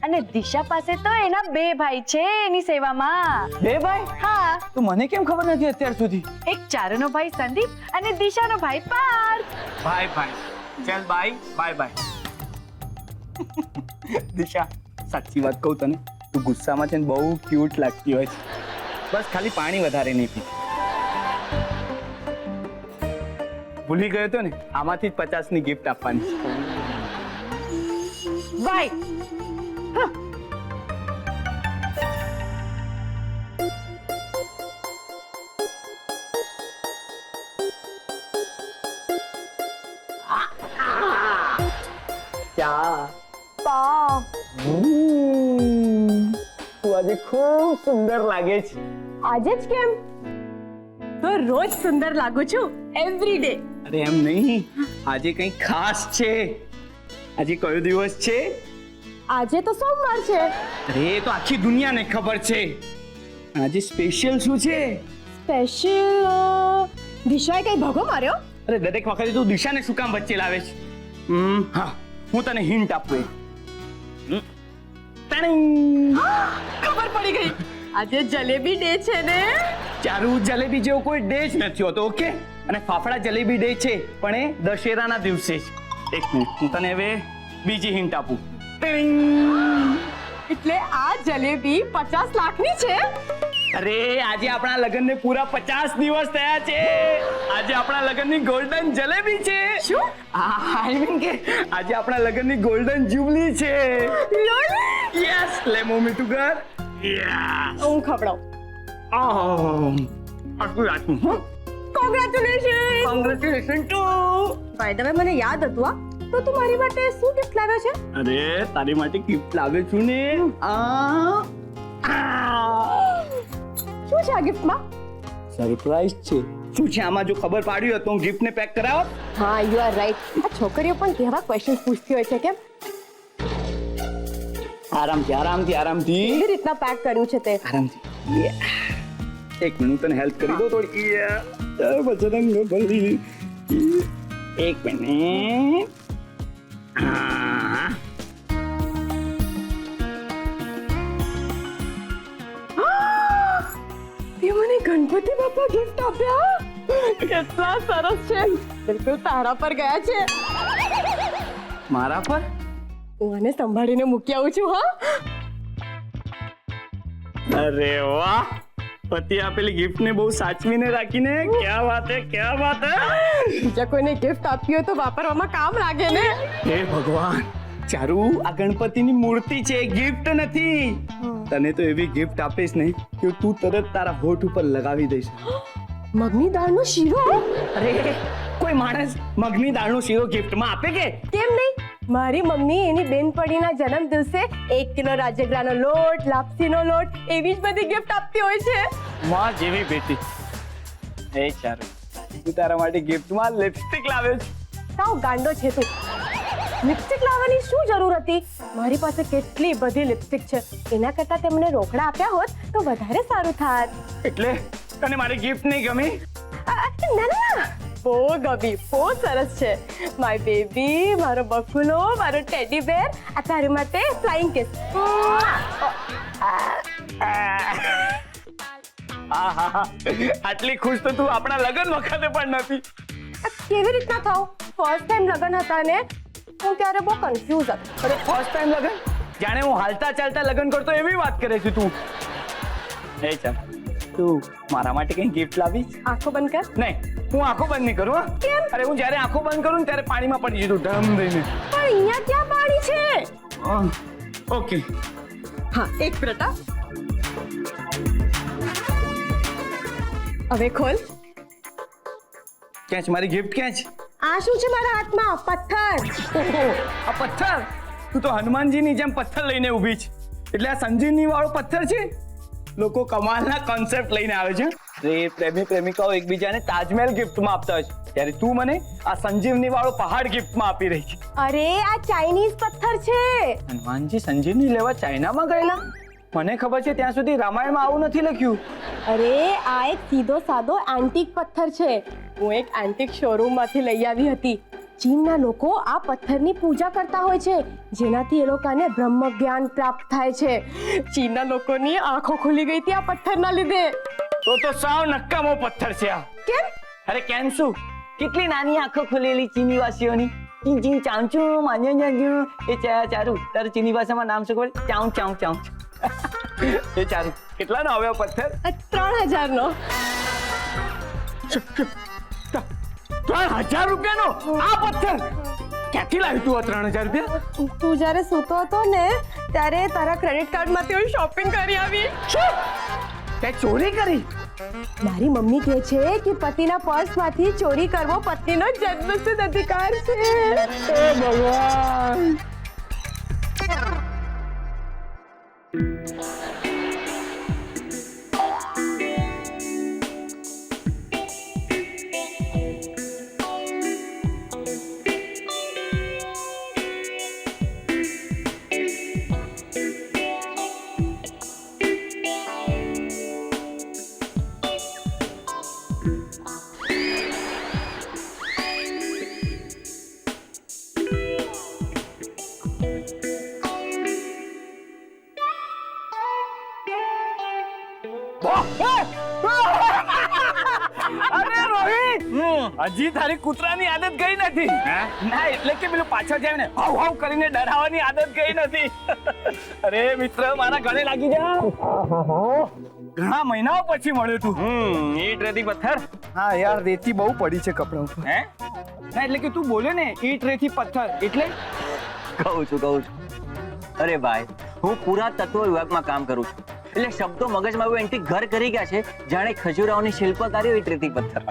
અને દિશા પાસે તો એના 2 ભાઈ છે એની સેવામાં. 2 ભાઈ? હા. તો મને કેમ ખબર નથી અત્યાર સુધી? એક ચારુનો ભાઈ સંદીપ અને દિશાનો ભાઈ પાર્થ. ભાઈ ચાલ બાય બાય. દિશા, સાચી વાત કહું તને, તું ગુસ્સામાં છે ને બહુ ક્યુટ લાગતી હોય છે. બસ ખાલી પાણી વધારે નહીં પી. ભૂલી ગયો તો ને, આમાંથી જ 50ની ગિફ્ટ આપવાની. ભાઈ ચા. પા તું આજે ખૂબ સુંદર લાગે છે. આજે જ કેમ? તો રોજ સુંદર લાગુ છું, એવરી ડે. અરે એમ નહીં, આજે કંઈ ખાસ છે. આજે કયો દિવસ છે? આજે તો સોમવાર છે. અરે એ તો આખી દુનિયાને ખબર છે. આજે સ્પેશિયલ શું છે? સ્પેશિયલ દિશાએ કઈ ભગો માર્યો? અરે દરેક વખતે તું દિશાને શું કામ વચ્ચે લાવે છે? હા, હું તને હિન્ટ આપું. ખબર પડી ગઈ. આજે જલેબી ડે છે ને? ચારુ, જલેબી જેવો કોઈ ડે જ નથી હોતો, ઓકે? અને ફાફડા જલેબી ડે છે, પણ એ દશેરાના દિવસે જ. એક મિનિટ, હું તને હવે બીજી હિન્ટ આપું. ટિંગ! એટલે આ જલેબી 50 લાખની છે? અરે આજે આપણા લગ્નને પૂરા 50 દિવસ થયા છે. આજે આપણા લગ્નની ગોલ્ડન જલેબી છે. શું? આઈ મીન કે આજે આપણા લગ્નની ગોલ્ડન જ્યુબલી છે. યસ, લે મો મીઠું કર. યસ. હું ખવડાવ. આટલું રાખું. Congratulation. Congratulation to. By the way, મને યાદ હતું આ. તો તું મારી માટે શું ગિફ્ટ લાવ્યો છે? અરે તારી માટે ગિફ્ટ લાવ્યો છું ને. શું છે આ ગિફ્ટમાં? સરપ્રાઈઝ છે. શું છે આમાં? જો ખબર પાડી હોત તો હું ગિફ્ટને પેક કરાવત. હા, યુ આર રાઈટ. આ છોકરીઓ પણ કેવા ક્વેશ્ચન પૂછતી હોય છે કેમ? આરામથી આરામથી આરામથી કેવી રીતના પેક કર્યું છે તે? આરામથી. એક મિનિટ તને હેલ્પ કરી દો થોડી. બજરંગ બલી. એક મિનિટ. તે મને ગણપતિ બાપા ગિફ્ટ આપ્યા. કેટલા સરસ છે. બિલકુલ તારા પર ગયા છે. મારા પર? હું આને સંભાળીને મૂકી આવું છું. હા, અરે વાહ, પતિ આપેલી ગિફ્ટ ને બહુ સાચવીને રાખીને. ક્યા વાત હે, ક્યા વાત હે. બીજા કોઈને ગિફ્ટ આપી હોય તો વાપરવામાં કામ લાગે ને. હે ભગવાન, ચારુ, આ ગણપતિની મૂર્તિ છે, ગિફ્ટ નથી. તને તો એવી ગિફ્ટ આપીશ ને કે તું તરત તારા હોઠ ઉપર લગાવી દઈશ. મગની દાળનો શીરો? અરે, કોઈ માણસ મગની દાળનો શીરો ગિફ્ટમાં આપે કે? કેમ નહીં? મારી મમ્મી એની બેનપણીના જન્મ દિવસે 1 કિલો રાજગરાનો લોટ, લાપસીનો લોટ, એવી જ બધી ગિફ્ટ આપતી હોય છે. માં જેવી બેટી. હે ચારુ, તું તારા માટે ગિફ્ટમાં લિપસ્ટિક લાવ્યો છે. સાવ ગાંડો છે તું. લિપસ્ટિક લાવવાની શું જરૂર હતી? મારી પાસે કેટલી બધી લિપસ્ટિક છે. એના કરતા તેમને રોકડા આપ્યા હોત તો વધારે સારું થાત. એટલે તને મારી ગિફ્ટ નહીં ગમી? ના ના, બહુ ગમી, બહુ સરસ છે. માય બેબી, મારો બકુલો, મારો ટેડી બેર. આ તારી માટે ફ્લાઇંગ કિસ. આટલી ખુશ તો તું આપણા લગ્ન વખતે પણ નથી. કેવી રીતના થાવ? ફર્સ્ટ ટાઈમ લગ્ન હતા ને, હું ત્યારે બહુ કન્ફ્યુઝ હતી. અરે ફર્સ્ટ ટાઈમ લગન? જાણે હું હાલતા ચાલતા લગન કરતો એવી વાત કરે છે તું. એ ચાલ, તું મારા માટે કઈ ગિફ્ટ લાવી? આંખો બંધ કર. નહીં, હું આંખો બંધ નહીં કરું. કેમ? અરે હું જ્યારે આંખો બંધ કરું ને ત્યારે પાણીમાં પડી જતું ઢમ દઈને. પણ અહીંયા ક્યાં પાણી છે? ઓકે. હા, એક મિનિટ. હવે ખોલ. ક્યાં છે મારી ગિફ્ટ? ક્યાં છે? આ શું છે મારા હાથમાં? પથ્થર. ઓહો, આ પથ્થર? તું તો હનુમાનજીની જેમ પથ્થર લઈને ઊભી છે. એટલે આ સંજીવની વાળો પથ્થર છે. લોકો કમાલના કોન્સેપ્ટ લઈને આવે છે. પ્રેમી પ્રેમિકાઓ એકબીજાને તાજમહેલ ગિફ્ટમાં આપતા હોય છે, ત્યારે તું મને આ સંજીવની વાળો પહાડ ગિફ્ટમાં આપી રહી છે. અરે આ ચાઇનીઝ પથ્થર છે. હનુમાનજી સંજીવની લેવા ચાઇનામાં ગયેલા? મને ખબર છે ત્યાં સુધી રામાયણમાં આવું નથી લખ્યું. અરે આ એક સીધો સાદો એન્ટિક પથ્થર છે. હું એક એન્ટિક શોરૂમમાંથી લઈ આવી હતી. ચીનના લોકો આ પથ્થરની પૂજા કરતા હોય છે, જેનાથી એ લોકોને બ્રહ્મ જ્ઞાન પ્રાપ્ત થાય છે. ચીનના લોકોની આંખો ખુલી ગઈ હતી આ પથ્થરના લીધે. તો સાવ નક્કામો પથ્થર છે આ. કેમ? અરે કેમ શું? કેટલી નાની આંખો ખુલેલી ચીનીવાસીઓની. ચીન ચીન ચાંચું માન્યા એ ચારુ, તારું ચીની ભાષામાં નામ શું ખબર? ચાઉ ચાઉ ચાઉ. એ ચારુ, કેટલાનો આવ્યો પથ્થર? 3000 નો. 3000 રૂપિયાનો આ પથ્થર? ક્યાંથી લાવી તું આ 3000 રૂપિયા? તું જ્યારે સૂતો હતો ને ત્યારે તારા ક્રેડિટ કાર્ડમાંથી હું શોપિંગ કરી આવી. શું? તે ચોરી કરી? મારી મમ્મી કહે છે કે પતિના પર્સમાંથી ચોરી કરવો પત્નીનો જન્મસિદ્ધ અધિકાર છે. હે ભગવાન. હજી તારી કૂતરાની આદત ગઈ નથી ના, એટલે કે પેલું પાછળ જાય ને હાવ હાવ કરીને ડરાવવાની આદત ગઈ નથી. અરે મિત્ર, મારા ગળે લાગી જા. ઘણા મહિનાઓ પછી મળ્યો તું. ઈટ રેતી પથ્થર. હા યાર, રેતી બહુ પડી છે કપડા ઉપર. હે ના, એટલે કે તું બોલ્યો ને ઈટ રેતી પથ્થર, એટલે કહું છું. અરે ભાઈ, હું પુરાતત્વ વિભાગમાં કામ કરું છું, એટલે શબ્દો મગજમાં એવું એન્ટી ઘર કરી ગયા છે જાણે ખજૂરાઓની શિલ્પકારીઓ ઈટ રેતી પથ્થર.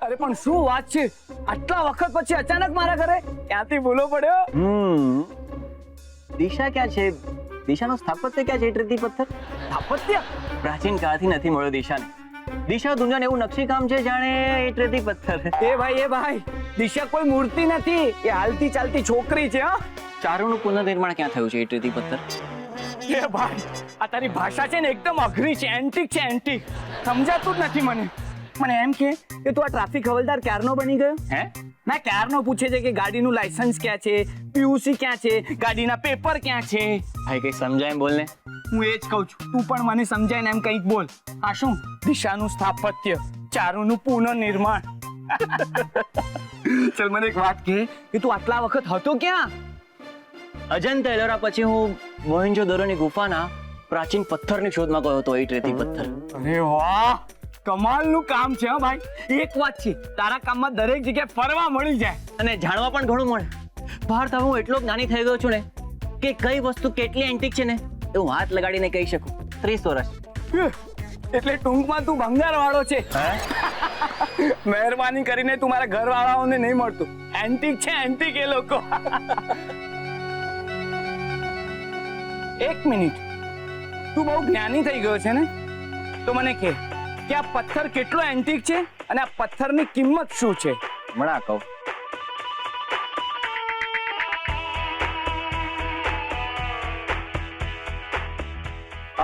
અરે પણ શું વાત છે, આટલા વખત પછી અચાનક મારા ઘરે ક્યાંથી બોલો પડ્યો? દિશા ક્યાં છે? દિશાનો સ્થાપત્ય ક્યાં છે? ઈટ રેતી પથ્થર સ્થાપત્ય પ્રાચીન કાળથી નથી મળ્યો દિશાને. દિશા દુનિયાને એવું નકશીકામ છે જાણે ઈટ રેતી પથ્થર. એ ભાઈ, દિશા કોઈ મૂર્તિ નથી, એ હાલતી ચાલતી છોકરી છે. હા ચારોનું પુનર્નિર્માણ ક્યાં થયું છે ઈટ રેતી પથ્થર? એ ભાઈ, આ તારી ભાષા છે ને એકદમ અઘરી છે, એન્ટિક છે, એન્ટિક. સમજાતું જ નથી મને. મને એમ કે તું આ ટ્રાફિક હવલદાર ક્યારનો બની ગયો? હે ના, ક્યારનો પૂછે છે કે ગાડીનું લાયસન્સ ક્યાં છે, પીયુસી ક્યાં છે, ગાડીના પેપર ક્યાં છે. ભાઈ કઈ સમજાય બોલ ને. હું એ જ કહું છું, તું પણ મને સમજાય ને એમ કંઈક બોલ. આ શું? દિશાનું સ્થાપત્ય, ચારુનું પુનર્નિર્માણ. ચલ મને એક વાત કે તું આટલા વખત હતો ક્યાં? અજંતા એલોરા પછી હું મોહેન્જો-દરોની ગુફાના પ્રાચીન પથ્થરની શોધમાં ગયો હતો, ઈટ રેતી પથ્થર. અરે વાહ, કમાલનું કામ છે. હા ભાઈ, એક વાત છે, તારા કામમાં દરેક જગ્યાએ ફરવા મળી જાય અને જાણવા પણ ઘણું મળે. ભારત હવે હું એટલો જ્ઞાની થઈ ગયો છું ને કે કઈ વસ્તુ કેટલી એન્ટિક છે ને એ હું હાથ લગાડીને કહી શકું. 30 વર્ષ. એટલે ટૂંકમાં તું ભંગાર વાળો છે. મહેરબાની કરીને તું મારા ઘર વાળાઓને નહીં મળતું. એન્ટિક છે, એન્ટિક એ લોકો. એક મિનિટ, તું બહુ જ્ઞાની થઈ ગયો છે ને, તો મને કહે કે આ પથ્થર કેટલો એન્ટિક છે અને આ પથ્થરની કિંમત શું છે? હમણાં કહું.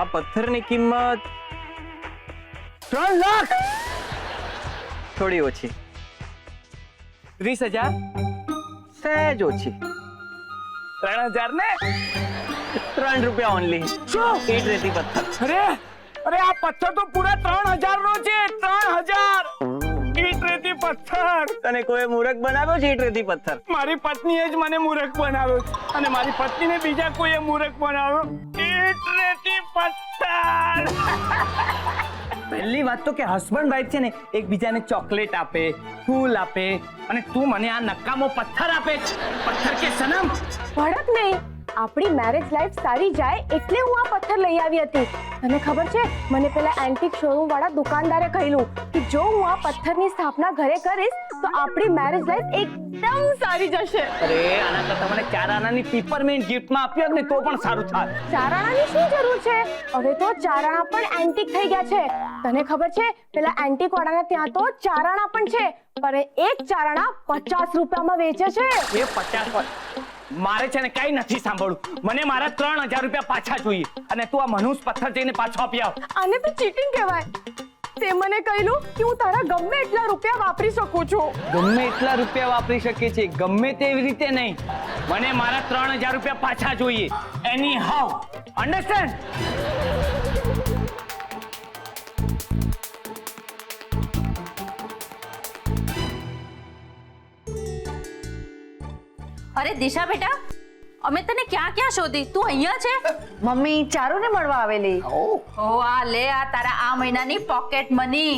આ પથ્થરની કિંમત 3 લાખ. થોડી ઓછી, 30,000. સહેજ ઓછી. 3,000 ને? 3 રૂપિયા ઓનલી. શું? ઈટ રેતી પથ્થર. અરે આ પથ્થર તો પૂરા 3,000 નો છે. 3,000 ઈટ રેતી પથ્થર. તને કોઈ મૂર્ખ બનાવ્યો છે ઈટ રેતી પથ્થર? મારી પત્નીએ જ મને મૂર્ખ બનાવ્યો છે અને મારી પત્નીને બીજા કોઈએ મૂર્ખ બનાવ્યો. ઈટ રેતી પથ્થર. પહેલી વાત તો કે હસબન્ડ વાઈફ છે ને એકબીજાને ચોકલેટ આપે, ફૂલ આપે, અને તું મને આ નકામો પથ્થર આપે. પથ્થર કે સનમ. ભડક નહીં, આપણી મેરેજ લાઈફ સારી જાય એટલે હું આ પથ્થર લઈ આવી હતી. તને ખબર છે, મને પેલા એન્ટિક શોરૂમ વાળા દુકાનદારે કહ્યું કે જો હું આ પથ્થરની સ્થાપના ઘરે કરીશ તો આપણી મેરેજ લાઈફ એકદમ સારી જશે. અરે આના કરતા મને 4 આનાની પીપરમેન્ટ ગિફ્ટમાં આપ્યો ને તો પણ સારું થાત. 4 આણાની શું જરૂર છે? હવે તો 4 આણા પણ એન્ટિક થઈ ગયા છે. તને ખબર છે, પેલા એન્ટિક વાળાને ત્યાં તો 4 આણા પણ છે, પણ એક 4 આણા 50 રૂપિયામાં વેચે છે. એ 50. મારે છે ને કઈ નથી સાંભળવું. મને મારા 3,000 રૂપિયા પાછા જોઈએ અને તું આ મનુષ્ય પથ્થર જઈને પાછો આપી આવ. આને તો ચીટિંગ કહેવાય. તે મને કહ્યું કે હું તારા ગમે એટલા રૂપિયા વાપરી શકું છું. ગમે એટલા રૂપિયા વાપરી શકે છે, ગમે તેવી રીતે નહીં. મને મારા 3,000 રૂપિયા પાછા જોઈએ. એની હાઉ અન્ડરસ્ટેન્ડ? અરે દિશા બેટા, અમે તને ક્યાં ક્યાં શોધી, તું અહીંયા છે? મમ્મી ચારુને મળવા આવેલી. ઓ આ લે, આ તારા આ મહિનાની પોકેટ મની,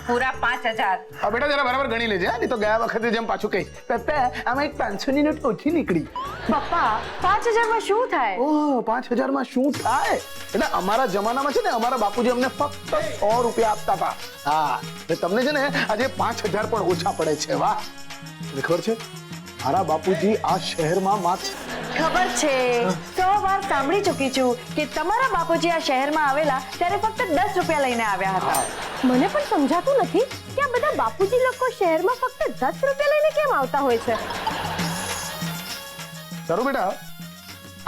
પૂરા 5,000. હા બેટા, જરા બરાબર ગણી લેજે. નહીં તો ગયા વખતે જેમ પાછું કહીશ, પપ્પા આમાં એક 500 ની નોટ ઓછી નીકળી. પપ્પા 5,000 માં શું થાય? ઓહ, 5,000 માં શું થાય? એટલે અમારા જમાનામાં છે ને, અમારા બાપુજી અમને ફક્ત 100 રૂપિયા આપતા હતા. હા, એટલે તમને છે ને આજે 5,000 પણ ઓછા પડે છે. વાહ, ખબર છે મારા બાપુજી આ શહેરમાં માત્ર ખબર છે, 100 વાર સાંભળી ચૂકી છું કે તમારા બાપુજી આ શહેરમાં આવેલા ત્યારે ફક્ત 10 રૂપિયા લઈને આવ્યા હતા. મને પણ સમજાતું નથી કે આ બધા બાપુજી લોકો શહેરમાં ફક્ત 10 રૂપિયા લઈને કેમ આવતા હોય છે. સારું બેટા,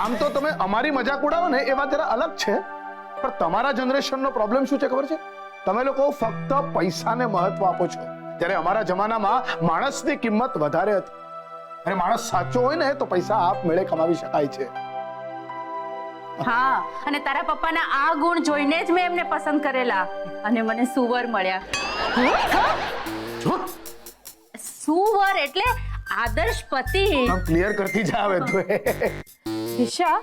આમ તો તમે અમારી મજાક ઉડાવો ને એ વાત જરા અલગ છે, પણ તમારા જનરેશનનો પ્રોબ્લેમ શું છે ખબર છે? તમે લોકો ફક્ત પૈસાને મહત્વ આપો છો, ત્યારે અમારા જમાનામાં માણસની કિંમત વધારે હતી. અને માણસ સાચો હોય ને તો પૈસા આપમેળે કમાવી શકાય છે. હા, અને તારા પપ્પાના આ ગુણ જોઈને જ મેં એમને પસંદ કરેલા અને મને સુવર મળ્યા. સુવર એટલે આદર્શ પતિ. આમ ક્લિયર કરતી જા હવે તું દિશા,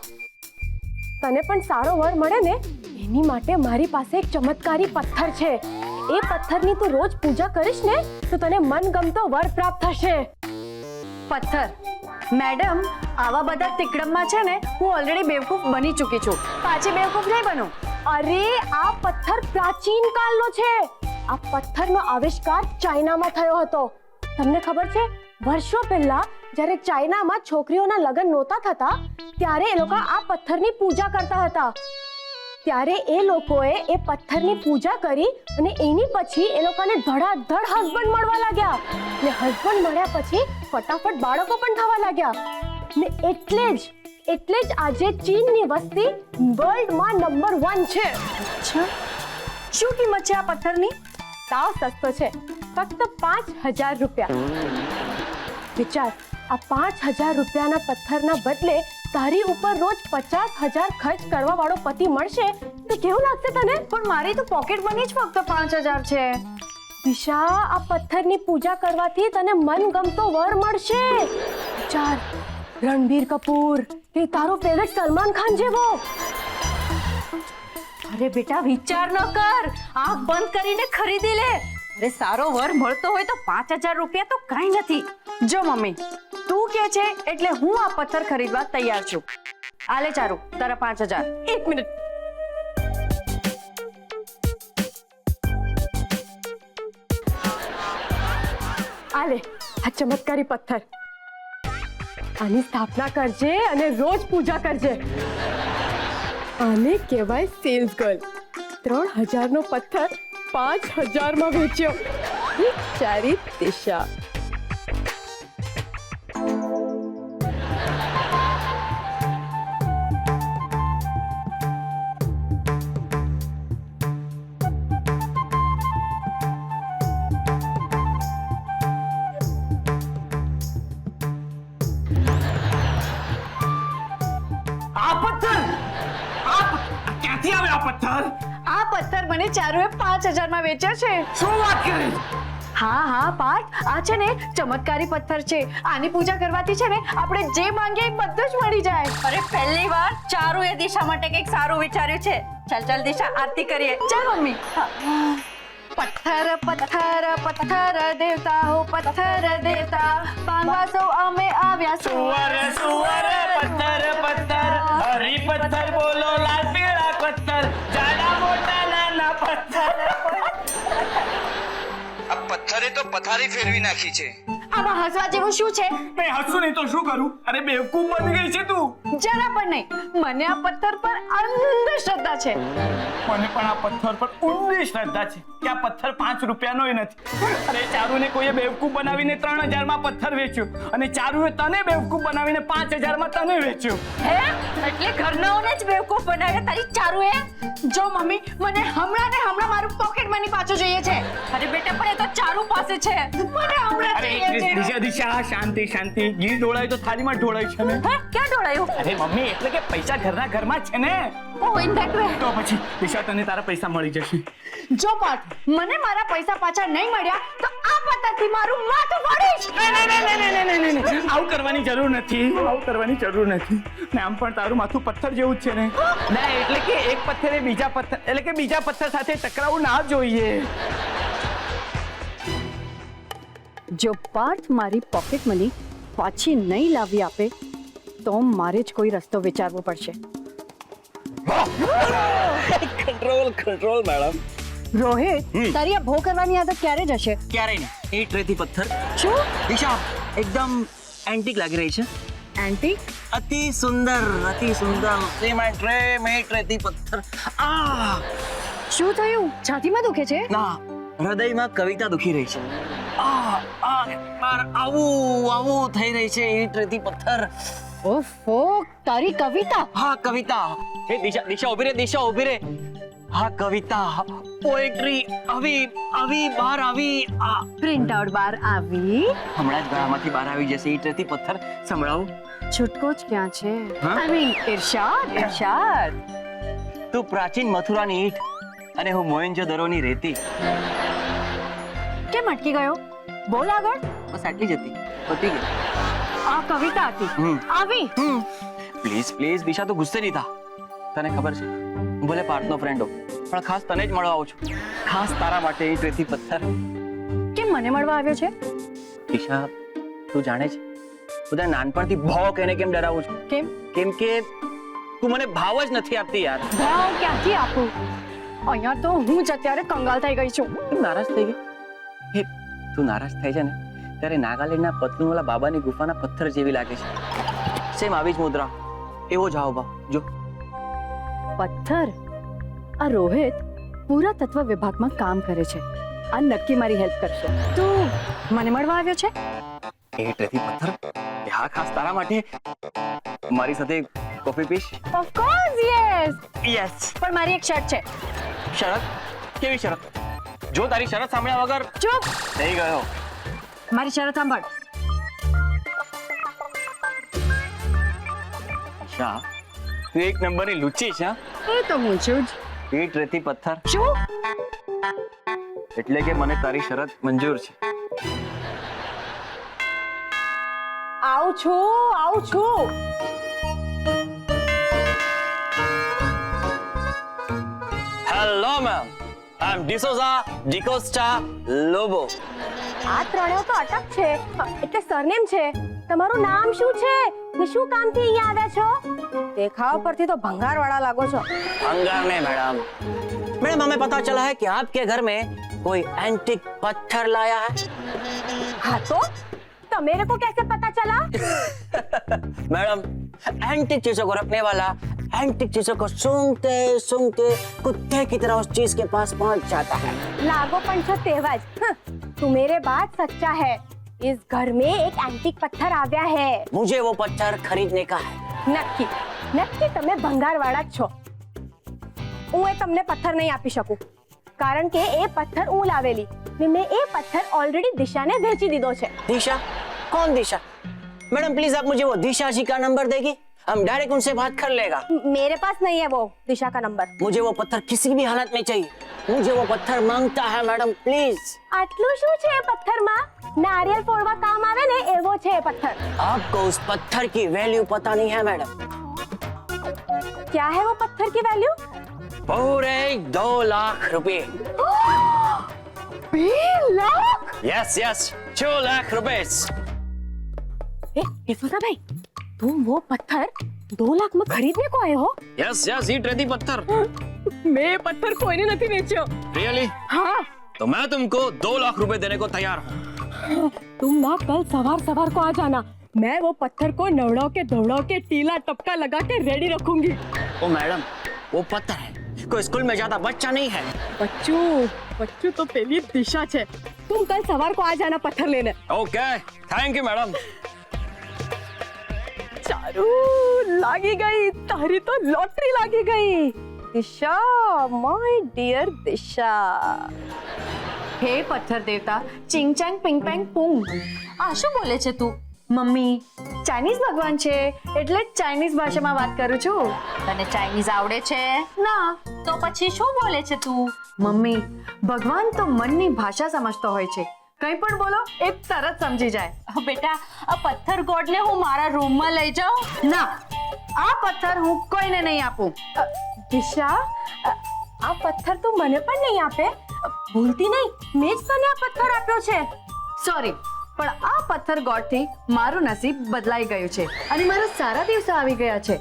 તને પણ સારો વર મળે ને એની માટે મારી પાસે એક ચમત્કારી પથ્થર છે. એ પથ્થરની તું રોજ પૂજા કરીશ ને તો તને મનગમતો વર પ્રાપ્ત થશે. પથ્થર મેડમ, આવા બધા તિકડમમાં છે ને હું ઓલરેડી બેવકૂફ બની ચૂકી છું. પાછી બેવકૂફ નહીં બનું. અરે આ પથ્થર પ્રાચીન કાળનો છે. આ પથ્થરનો આવિષ્કાર ચાઇનામાં થયો હતો. તમને ખબર છે, વર્ષો પહેલા જ્યારે ચાઇનામાં છોકરીઓના લગ્ન નહોતા થતા ત્યારે એ લોકો આ પથ્થરની પૂજા કરતા હતા. ત્યારે એ લોકોએ એ પથ્થરની પૂજા કરી અને એની પછી એ લોકોને ધડાધડ હસબન્ડ મળવા લાગ્યા. ને હસબન્ડ મળ્યા પછી ફટાફટ બાળકો પણ થવા લાગ્યા. ને એટલે જ આજે ચીનની વસ્તી વર્લ્ડમાં નંબર 1 છે. અચ્છા, શું કિંમત છે આ પથ્થરની? સાવ સસ્તો છે, ફક્ત 5,000 રૂપિયા. વિચાર, આ 5,000 રૂપિયાના પથ્થરના બદલે તારી ઉપર રોજ 50,000 ખર્ચ કરવા વાળો પતિ મળશે તો કેવું લાગશે તને? પણ મારી તો પોકેટ મની જ ફક્ત 5,000 છે. દિશા, આ પથ્થરની પૂજા કરવાથી તને મનગમતો વર મળશે. વિચાર, રણબીર કપૂર કે તારો ફેવરેટ સલમાન ખાન જેવો. અરે બેટા, વિચાર ન કર, આંખ બંધ કરીને ખરીદી લે. અરે સારો વર મળતો હોય તો 5,000 રૂપિયા તો કાંઈ નથી. જો મમ્મી, તું કે છે એટલે હું આ પથ્થર ખરીદવા તૈયાર છું. આલે ચારુ તારા 5,000. એક મિનિટ. આલે આ ચમત્કારી પથ્થર. આની સ્થાપના કરજે અને રોજ પૂજા કરજે. આને કહેવાય સેલ્સ ગર્લ. 3,000 નો પથ્થર 5,000 માં વેચ્યો. બિચારી દિશા. ક્યાંથી આવ્યો આ પથ્થર? આ પથ્થર મને ચારુએ 5,000 માં વેચ્યો છે. શું વાત કરે? હા પાર્થ, આ છે ને ચમત્કારી પથ્થર છે. આની પૂજા કરવાથી છે ને આપણે જે માંગીએ એ બધું જ મળી જાય. અરે પહેલી વાર ચારુએ દિશા માટે કંઈક સારું વિચાર્યું છે. ચાલ દિશા, આરતી કરીએ. ચાલ મમ્મી. પથ્થર પથ્થર પથ્થર દેવતા હો પથ્થર દેવતા, માંગવા સૌ અમે આવ્યા સુવર સુવર પથ્થર પથ્થર, હરી પથ્થર બોલો લાલ પીળા પથ્થર, જાડા મોટા નાના પથ્થર. આ પથ્થરે તો પથારી ફેરવી નાખી છે. આમાં હસવા જેવું શું છે? મેં હસું નહીં તો શું કરું? અરે બેવકૂફ બની ગઈ છે તું. જરા પણ નહીં. મને આ પથ્થર પર અંધ શ્રદ્ધા છે. મને પણ આ પથ્થર પર ઊંડી શ્રદ્ધા છે કે આ પથ્થર 5 રૂપિયાનો નથી. અરે ચારુને કોઈએ બેવકૂફ બનાવીને 3,000 માં પથ્થર વેચ્યો અને ચારુએ તને બેવકૂફ બનાવીને 5,000 માં તને વેચ્યો. હે? એટલે ઘરનાઓને જ બેવકૂફ બનાવ્યા તારી ચારુએ? જો મમ્મી, મને હમણાં ને હમણાં મારું પોકેટ મની પાછું જોઈએ છે. અરે બેટા, પણ એ તો ચારુ પાસે છે. મને હમણાં અરે જોઈએ છે. દિશા શાંતિ શાંતિ. ઘી ઢોળાય તો થાળીમાં ઢોળાય છે ને. હે? ક્યાં ઢોળાયું? અરે મમ્મી, એટલે કે પૈસા ઘરના ઘરમાં જ છે ને. ઓ ઇન ધેટ વે. તો પછી દિશા, તને તારા પૈસા મળી જશે. જો પાર્થ, મને મારા પૈસા પાછા નહીં મળ્યા તો આ પથ્થરથી મારું માથું ફોડીશ. નહીં. આવું કરવાની જરૂર નથી. ને આમ પણ તારું માથું પથ્થર જેવું જ છે ને. ના, એટલે કે એક પથ્થરે બીજા પથ્થર સાથે ટકરાવું ના જોઈએ. જો પાર્થ મારી પોકેટ મની પાછી નહીં લાવી આપે તો મારે જ કોઈ રસ્તો વિચારવો પડશે. Control madam. રોહિત, તારી આ ભો કરવાની આદત ક્યારે જશે? ક્યારેય નહીં. ઈટ રેતી પથ્થર. શું દિશા એકદમ એન્ટિક લાગી રહી છે. એન્ટી? અતિ સુંદર સિમેન્ટ રે મેટ રેતી પથ્થર. આ શું થયું? છાતીમાં દુખે છે? ના, હૃદયમાં કવિતા દુખી રહી છે. આવું થઈ રહી છે ઈટ રેતી પથ્થર. ઓફો, તારી કવિતા? હા, કવિતા. એ દિશા ઊભી રે. હા, કવિતા, પોએટ્રી આવી બહાર આવી. પ્રિન્ટ આઉટ બહાર આવી? હમણાં જ ગળામાંથી બહાર આવી જશે ઈટ રેતી પથ્થર. સંભળાવું? છૂટકો જ ક્યાં છે? હા? I mean ઇરશાદ. તું પ્રાચીન મથુરાની ઈટ અને હું મોહેન્જો દરોની રેતી. કેમ અટકી ગયો? બોલ આગળ. બસ આટલી જ હતી, પતી ગઈ. આ કવિતા હતી. આવી. પ્લીઝ પ્લીઝ દિશા, તો ગુસ્સે નહીં થા. તને ખબર છે હું ભલે પાર્થનો ફ્રેન્ડ હોઉં, પણ ખાસ તને જ મળવા આવું છું. ખાસ તારા માટે ઈંટ રેતી પથ્થર. કેમ મને મળવા આવ્યો છે? દિશા, તું જાણે છે બધા નાનપણથી ભાવ કહીને કેમ ડરાવું છું? કેમ? કેમ કે તું મને ભાવ જ નથી આપતી યાર. ભાવ ક્યાંથી આપું? અહીંયા તો હું જ અત્યારે કંગાલ થઈ ગઈ છું. તું નારાજ થઈ ગઈ? હે, તું નારાજ થઈ છે ને ત્યારે નાગાલેન્ડના પતલુવાલા બાબાની ગુફાના પથ્થર જેવી લાગે છે. સેમ આવી જ મુદ્રા, એવો જ હાવભાવ. જો પથ્થર, આ રોહિત પુરાતત્વ વિભાગમાં કામ કરે છે. આ નક્કી મારી હેલ્પ કરશે. તું મને મળવા આવ્યો છે? ઈંટ રેતી પથ્થર, હા, ખાસ તારા માટે. મારી સાથે coffee piece? Of course yes. Yes. પણ મારી એક શરત છે. શરત? કેવી શરત? જો તારી શરત સાંભળ્યા વગર ચૂપ. થઈ ગયો. મારી શરત સાંભળ. શા, તું એક નંબરની લુચ્ચી છે. એ તો હું છું જ. ઈંટ રેતી પથ્થર શું? એટલે કે મને તારી શરત મંજૂર છે. આવું છું. હેલો મેમ, આઈ એમ ડિસોઝા ડિકોસ્ટા લોબો. આ ત્રણેય તો અટક છે, એટલે સરનેમ છે. તમારું નામ શું છે ને શું કામથી અહીંયા આવ્યા છો? દેખાવ પરથી તો ભંગારવાળા લાગો છો. अंगार नहीं मैडम. मैडम हमें पता चला है कि आपके घर में कोई एंटिक पत्थर लाया है. हाँ तो मेरे को कैसे पता चला? मैडम, एंटिक चीजों को रखने वाला एंटिक चीजों को सूंघते सूंघते कुत्ते की तरह उस चीज के पास पहुंच जाता है. लागो पंचो तेवज. तू मेरे बात सच्चा है. इस घर में एक एंटिक पत्थर आव्या है. मुझे वो पत्थर खरीदने का है. नक्की नक्की તમે ભંગારવાળા જ છો. હું એ તમને પથ્થર નહીં આપી શકું, કારણ કે એ પથ્થર હું લાવેલી ને મેં એ પથ્થર ઓલરેડી દિશાને વેચી દીધો છે. दिशा? कौन दिशा? मैडम प्लीज आप मुझे वो दिशा जी का नंबर देगी, हम डायरेक्ट उनसे बात कर लेगा. मेरे पास नहीं है वो दिशा का नंबर. मुझे वो पत्थर किसी भी हालत में चाहिए. मुझे वो पत्थर मांगता है मैडम, प्लीज. આટલું શું છે એ પથ્થરમાં? નારિયેલ ફોડવા કામ આવે ને એવો છે એ પથ્થર. आपको उस पत्थर की वैल्यू पता नहीं है मैडम. क्या है वो पत्थर की वैल्यू? पूरे 2 लाख रुपए. 2 लाख? यस यस, 2 लाख रुपए. यशोदा भाई, तुम वो पत्थर 2 लाख में खरीदने को आए हो? यस यस, ईट रेती पत्थर. મેં એ પથ્થર કોઈને નથી વેચ્યો. रियली? हाँ, तो मैं तुमको 2 लाख रुपए देने को तैयार हूँ. तुम ना कल सवार को आ जाना. मैं वो पत्थर को नवड़ाओ के दौड़ाओ के टीला टपका लगा के रेडी रखूंगी. ओ मैडम, वो पत्थर है, कोई स्कूल में ज्यादा बच्चा नहीं है. बच्चू तो पहली दिशा छे. तुम कल सवार को आ जाना पत्थर लेने. Okay, thank you madam. Charu लागी गई, तारी तो लॉटरी लागी गई. दिशा, माय डियर दिशा. હે પથ્થર દેવતા, ચિંગ ચાંગ પિંગ પેંગ પુંગ. આ શું બોલે છે તું? મમ્મી, ચાઇનીઝ ભગવાન છે એટલે ચાઇનીઝ ભાષામાં વાત કરું છું. તને ચાઇનીઝ આવડે છે? ના. તો પછી શું બોલે છે તું? મમ્મી, ભગવાન તો મનની ભાષા સમજતો હોય છે. કંઈ પણ બોલો એ તરત સમજી જાય. બેટા, આ પથ્થર ગોડને હું મારા રૂમમાં લઈ જાઉં? ના, આ પથ્થર હું કોઈને નહીં આપું. દિશા, આ પથ્થર તું મને પણ નહીં આપે? ભૂલતી નહીં, મેં જ તને આ પથ્થર આપ્યો છે. સોરી, પણ આ પથ્થર ગોડથી મારું નસીબ બદલાઈ ગયું છે અને મારા સારા દિવસો આવી ગયા છે.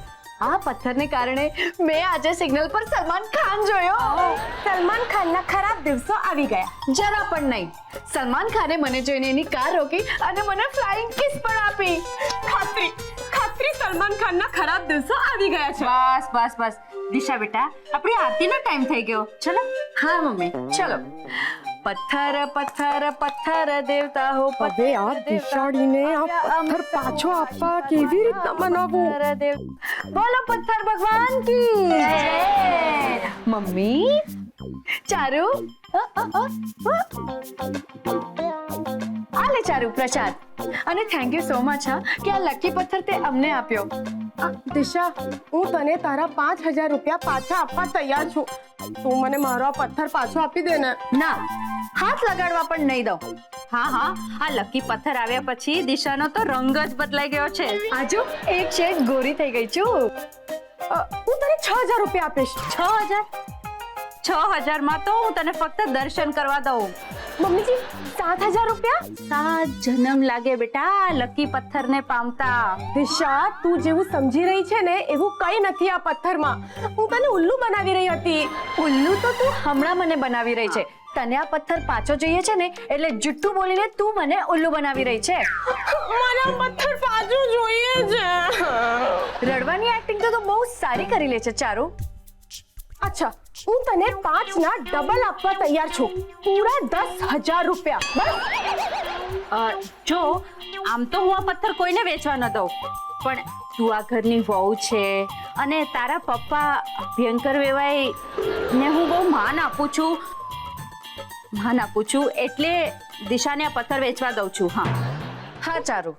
આ પથ્થરને કારણે મેં આજે સિગ્નલ પર સલમાન ખાન જોયો. સલમાન ખાનના ખરાબ દિવસો આવી ગયા. જરા પણ નહીં. સલમાન ખાને મને જોઈને એની કાર રોકી અને મને ફ્લાઇંગ કિસ પણ આપી. ખાતરી સલમાન ખાનના ખરાબ દિવસો આવી ગયા છે. બસ બસ બસ દિશા બેટા, આપણી આરતીનો ટાઈમ થઈ ગયો. ચલો. હા મમ્મી, ચલો. પથ્થર પથ્થર પથ્થર દેવતા હો. હવે આ દિશાડીને આ પથ્થર પાછો આપવા કેવી રીતના મનાવું? બોલો પથ્થર ભગવાન કી જય. મમ્મી, ચારુ આ લે ચારુ પ્રસાદ. અને થેન્ક યુ સો મચ હા કે આ લકી પથ્થર તે અમને આપ્યો. દિશા, હું તને તારા 5,000 રૂપિયા પાછા આપવા તૈયાર છું. તું મને મારો આ પથ્થર પાછો આપી દે ને. ના, હાથ લગાડવા પણ નહીં દઉં. હા હા, આ લકી પથ્થર આવ્યા પછી દિશાનો તો રંગ જ બદલાઈ ગયો છે. આજો એક શેડ ગોરી થઈ ગઈ છું. હું તને 6,000 રૂપિયા આપીશ. 6,000 માં તો હું તને ફક્ત દર્શન કરવા દઉં. મમ્મીજી, 7,000 રૂપિયા? 7 જન્મ લાગે બેટા લકી પથ્થરને પામતા. દિશા, તું જેવું સમજી રહી છે ને એવું કઈ નથી આ પથ્થરમાં. હું તને ઉલ્લુ બનાવી રહી હતી. ઉલ્લુ તો તું હમણાં મને બનાવી રહી છે. તને આ પથ્થર પાછો જોઈએ છે ને એટલે જુઠ્ઠું બોલીને તું મને ઉલ્લુ બનાવી રહી છે. મને આ પથ્થર પાછું જોઈએ છે. રડવાની એક્ટિંગ તો બહુ સારી કરી લે છે ચારુ. અચ્છા, હું તને 5 ના ડબલ આપવા તૈયાર છું. પૂરા 10,000 રૂપિયા. બસ. જો આમ તો હું આ પથ્થર કોઈને વેચવા ન દઉં, પણ તું આ ઘરની વહુ છે અને તારા પપ્પા અભ્યંકર વેવાય ને હું બહુ માન આપું છું એટલે દિશાને આ પથ્થર વેચવા દઉં છું. હા ચારુ,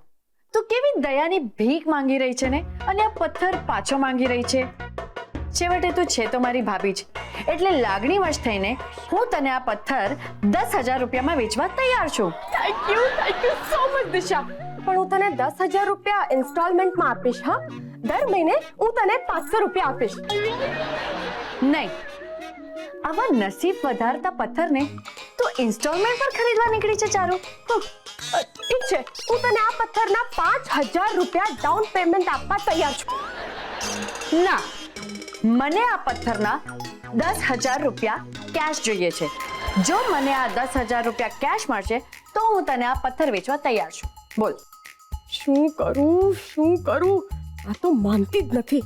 તું કેવી દયાની ભીખ માંગી રહી છે ને અને આ પથ્થર પાછો માંગી રહી છે. છેવટે તું છે તો મારી ભાભી જ, એટલે લાગણીવશ થઈને હું તને આ પથ્થર 10,000 રૂપિયામાં વેચવા તૈયાર છું. થેન્ક યુ સો મચ દિશા. પણ હું તને 10,000 રૂપિયા ઇન્સ્ટોલમેન્ટમાં આપીશ. હા, દર મહિને હું તને 500 રૂપિયા આપીશ. નહીં, આવા નસીબ વધારતા પથ્થરને તું ઇન્સ્ટોલમેન્ટ પર ખરીદવા નીકળી છે ચારુ. ઠીક છે, હું તને આ પથ્થરના 5,000 રૂપિયા ડાઉન પેમેન્ટ આપવા તૈયાર છું. ના, મને આ પથ્થરના 10,000 રૂપિયા કેશ જોઈએ છે. જો મને આ 10,000 રૂપિયા કેશ મળશે તો હું તને આ પથ્થર વેચવા તૈયાર છું. બોલ. શું કરું? આ તો માનતી જ નથી.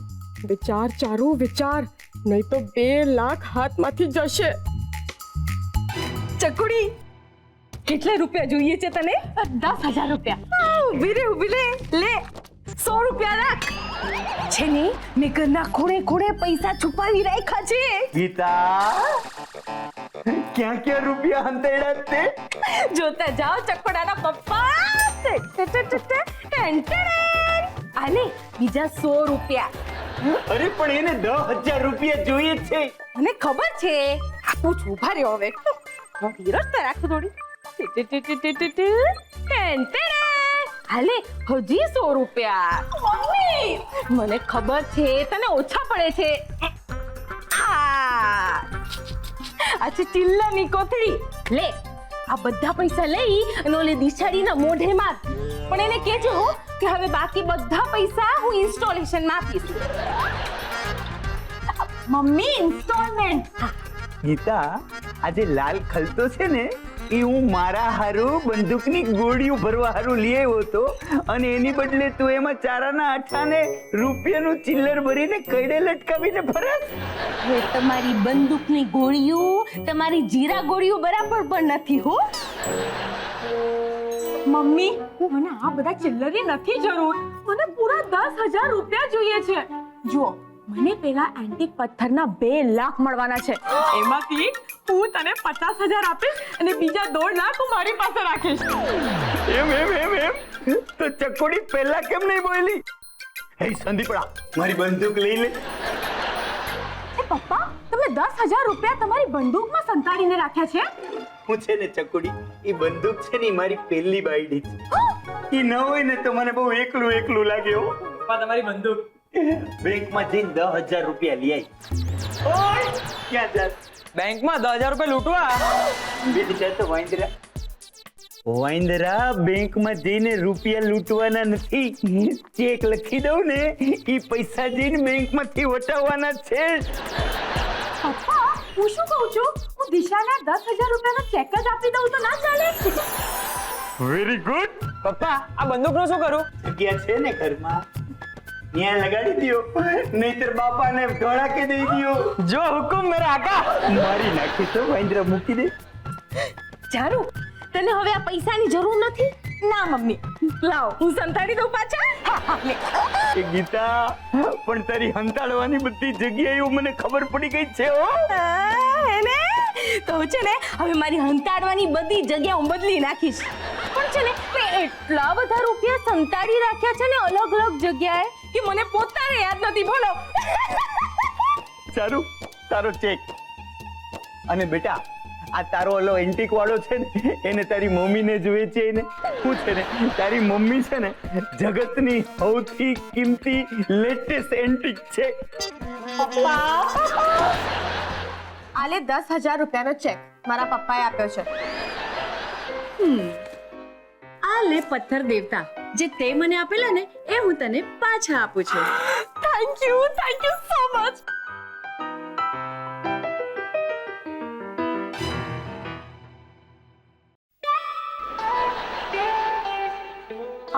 વિચાર ચારુ, વિચાર, નહીં તો 2 લાખ હાથમાંથી જશે. ચકુડી, કેટલા રૂપિયા જોઈએ છે તને? 10,000 રૂપિયા. ઉભી રે, લે 100 રૂપિયા રાખ. છે ને, મેં ઘરના ખૂણે પૈસા છુપાવી રાખ્યા છે. ગીતા, ક્યાં રૂપિયા હંતેડા તે? જોતા જાઓ ચકોડાના પપ્પા. આને બીજા 100 રૂપિયા. અરે પણ એને 10,000 રૂપિયા જોઈએ છે. મને ખબર છે. આપું છું, ઉભા રહ્યો હવે. ધીરજ તો રાખો થોડી. હાલે હજી 100 રૂપિયા. મમ્મી, મને ખબર છે તને ઓછા પડે છે. આ છે ચિલ્લાની કોથળી. લે, આ બધા પૈસા લઈ અને ઓલે દિશાડીના મોઢે માર. પણ એને કહેજો કે હવે બાકી બધા પૈસા હું ઇન્સ્ટોલેશનમાં આપીશ. Mummy, installment. ગીતા, આજે લાલ ખલતો છે ને એ હું મારા હારું બંદૂકની ગોળીઓ ભરવા હારું લઈ આવ્યો હતો અને એની બદલે તું એમાં ચારાના આઠાને રૂપિયાનું ચિલ્લર ભરીને કઈડે લટકાવીને ફરસ. એ તમારી બંદૂકની ગોળીઓ તમારી જીરા ગોળીઓ બરાબર પણ નથી હો. મમ્મી, મને આ બધા ચિલ્લરની નથી જરૂર. મને પૂરા 10,000 રૂપિયા જોઈએ છે. જુઓ, મને પેલા એન્ટિક પથ્થરના 2 લાખ મળવાના છે. એમાંથી હું તને 50,000 આપીશ અને બીજા 2 લાખ હું મારી પાસે રાખીશ. એમ તો ચકોડી પહેલા કેમ નહીં બોલી? હે સંદીપડા, મારી બંદૂક લઈ લે. એ પપ્પા, તમે 10,000 રૂપિયા તમારી બંદૂકમાં સંતાડીને રાખ્યા છે? હું છે ને ચકોડી, એ બંદૂક છે ને મારી પહેલી બાયડી છે. એ ન હોય ને તો મને બહુ એકલું લાગે હો. તમારી બંદૂક બેંકમાં જઈને 10,000 રૂપિયા લઈ આવી. ઓય, ક્યાં જાત? બેંકમાં 10,000 રૂપિયા લૂંટવા. બેટા તો વાંદરા બેંકમાં જઈને રૂપિયા લૂંટવાના નથી. ચેક લખી દઉં ને એ પૈસા જઈને બેંકમાંથી વટાવવાના છે. પપ્પા, હું શું કહું છું, હું દિશાને 10,000 રૂપિયાનો ચેક જ આપી દઉં તો ના ચાલે? Very good. પપ્પા, આ બંદૂકનું શું કરું? જગ્યા છે ને ઘરમાં, ત્યાં લગાડી દો, નહીતર બાપાને ધોળાકે દઈ દો. જો હુકુમ મેરા આકા. મારી નાખી તો વાંદરા મૂકી દે. ચારુ, તને હવે આ પૈસાની જરૂર નથી? ના મમ્મી, લાવ હું સંતાડી દઉં પાછા. લે. એ ગીતા, પણ તારી હંતાડવાની બધી જગ્યાએ મને ખબર પડી ગઈ છે હો. એને તો છે ને હવે મારી હંતાડવાની બધી જગ્યા હું બદલી નાખીશ. પણ છે ને મેં એટલા બધા રૂપિયા સંતાડી રાખ્યા છે ને અલગ અલગ જગ્યાએ કે મને પોતાને યાદ નથી. બોલો. સારું, તારો ચેક. અને બેટા, આ તારો ઓલો એન્ટિક વાળો છે ને એને તારી મમ્મીને જ વેચે ને. શું છે ને, તારી મમ્મી છે ને જગતની સૌથી કિંમતી લેટેસ્ટ એન્ટિક છે. આલે 10,000 રૂપિયાનો ચેક મારા પપ્પાએ આપ્યો છે. આ લે પથ્થર દેવતા, જે તે મને આપેલા ને એ હું તને પાછા આપું છું. Thank you so much.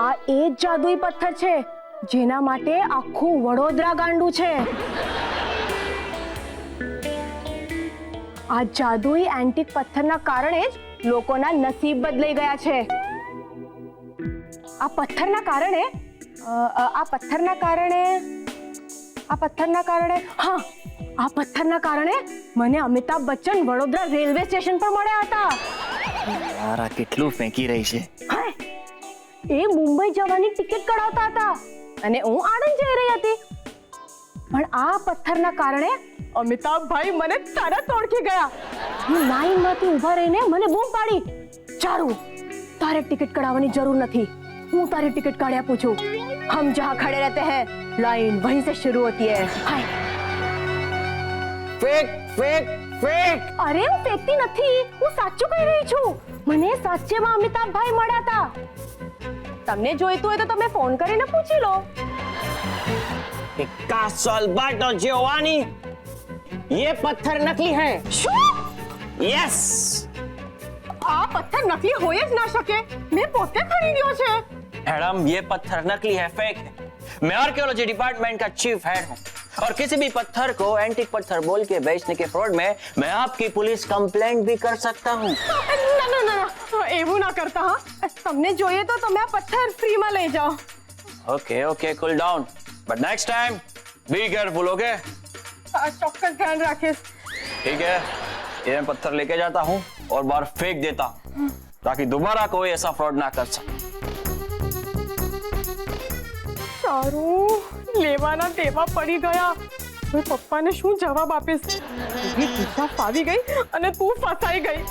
આ એ જ જાદુઈ પથ્થર છે જેના માટે આખું વડોદરા ગાંડું છે. આ જાદુઈ એન્ટિક પથ્થરના કારણે જ લોકોના નસીબ બદલાઈ ગયા છે. આ પથ્થરના કારણે મને અમિતાભ બચ્ચન વડોદરા રેલવે સ્ટેશન પર મળ્યા હતા. યાર આ કેટલું ફેંકી રહી છે. એ મુંબઈ જવાની ટિકિટ કઢાવતા હતા અને હું આણંદ જઈ રહી હતી. પણ આ પથ્થરના કારણે અમિતાભભાઈ મને તરત ઓળખી ગયા. હું લાઈનમાંથી ઊભા રહીને મને બૂમ પાડી, ચારુ તારે ટિકિટ કઢાવવાની જરૂર નથી, હું તારી ટિકિટ કાઢી આપું છું. हम जहाँ खड़े रहते हैं लाइन वहीं से शुरू होती है. हाय. Fake fake fake. અરે હું ફેંકતી નથી, હું સાચું કહી રહી છું. મને સાચેમાં અમિતાભભાઈ મળ્યા હતા. તમને જોઈતું હોય તો તમે ફોન કરીને પૂછી લો. કાસલ બાટો જોવાની, ये पत्थर नकली है. શું? यस. આ પથ્થર નકલી હોય જ ના શકે. મેં પોતે ખરીદ્યો છે. मैडम ये पत्थर नकली है, फेक है. मैं आर्कियोलॉजी डिपार्टमेंट का चीफ हेड हूँ और किसी भी पत्थर को एंटीक पत्थर बोल के बेचने के फ्रॉड में मैं आपकी पुलिस कंप्लेंट भी कर सकता हूँ. ના એવું ના કરતા. હા, તમને જોઈએ તો તમે આ પથ્થર ફ્રીમાં લઈ જાઓ. Okay okay cool down, but next time be careful. Okay ચોક્કસ ધ્યાન રાખીશ. ठीक है, ये मैं पत्थर लेके जाता हूँ और बाहर फेंक देता हूँ ताकि दोबारा कोई ऐसा फ्रॉड ना कर सके. સારું, લેવાના દેવા પડી ગયા. હવે પપ્પાને શું જવાબ આપીશ? દિશા ફાવી ગઈ અને તું ફસાઈ ગઈ.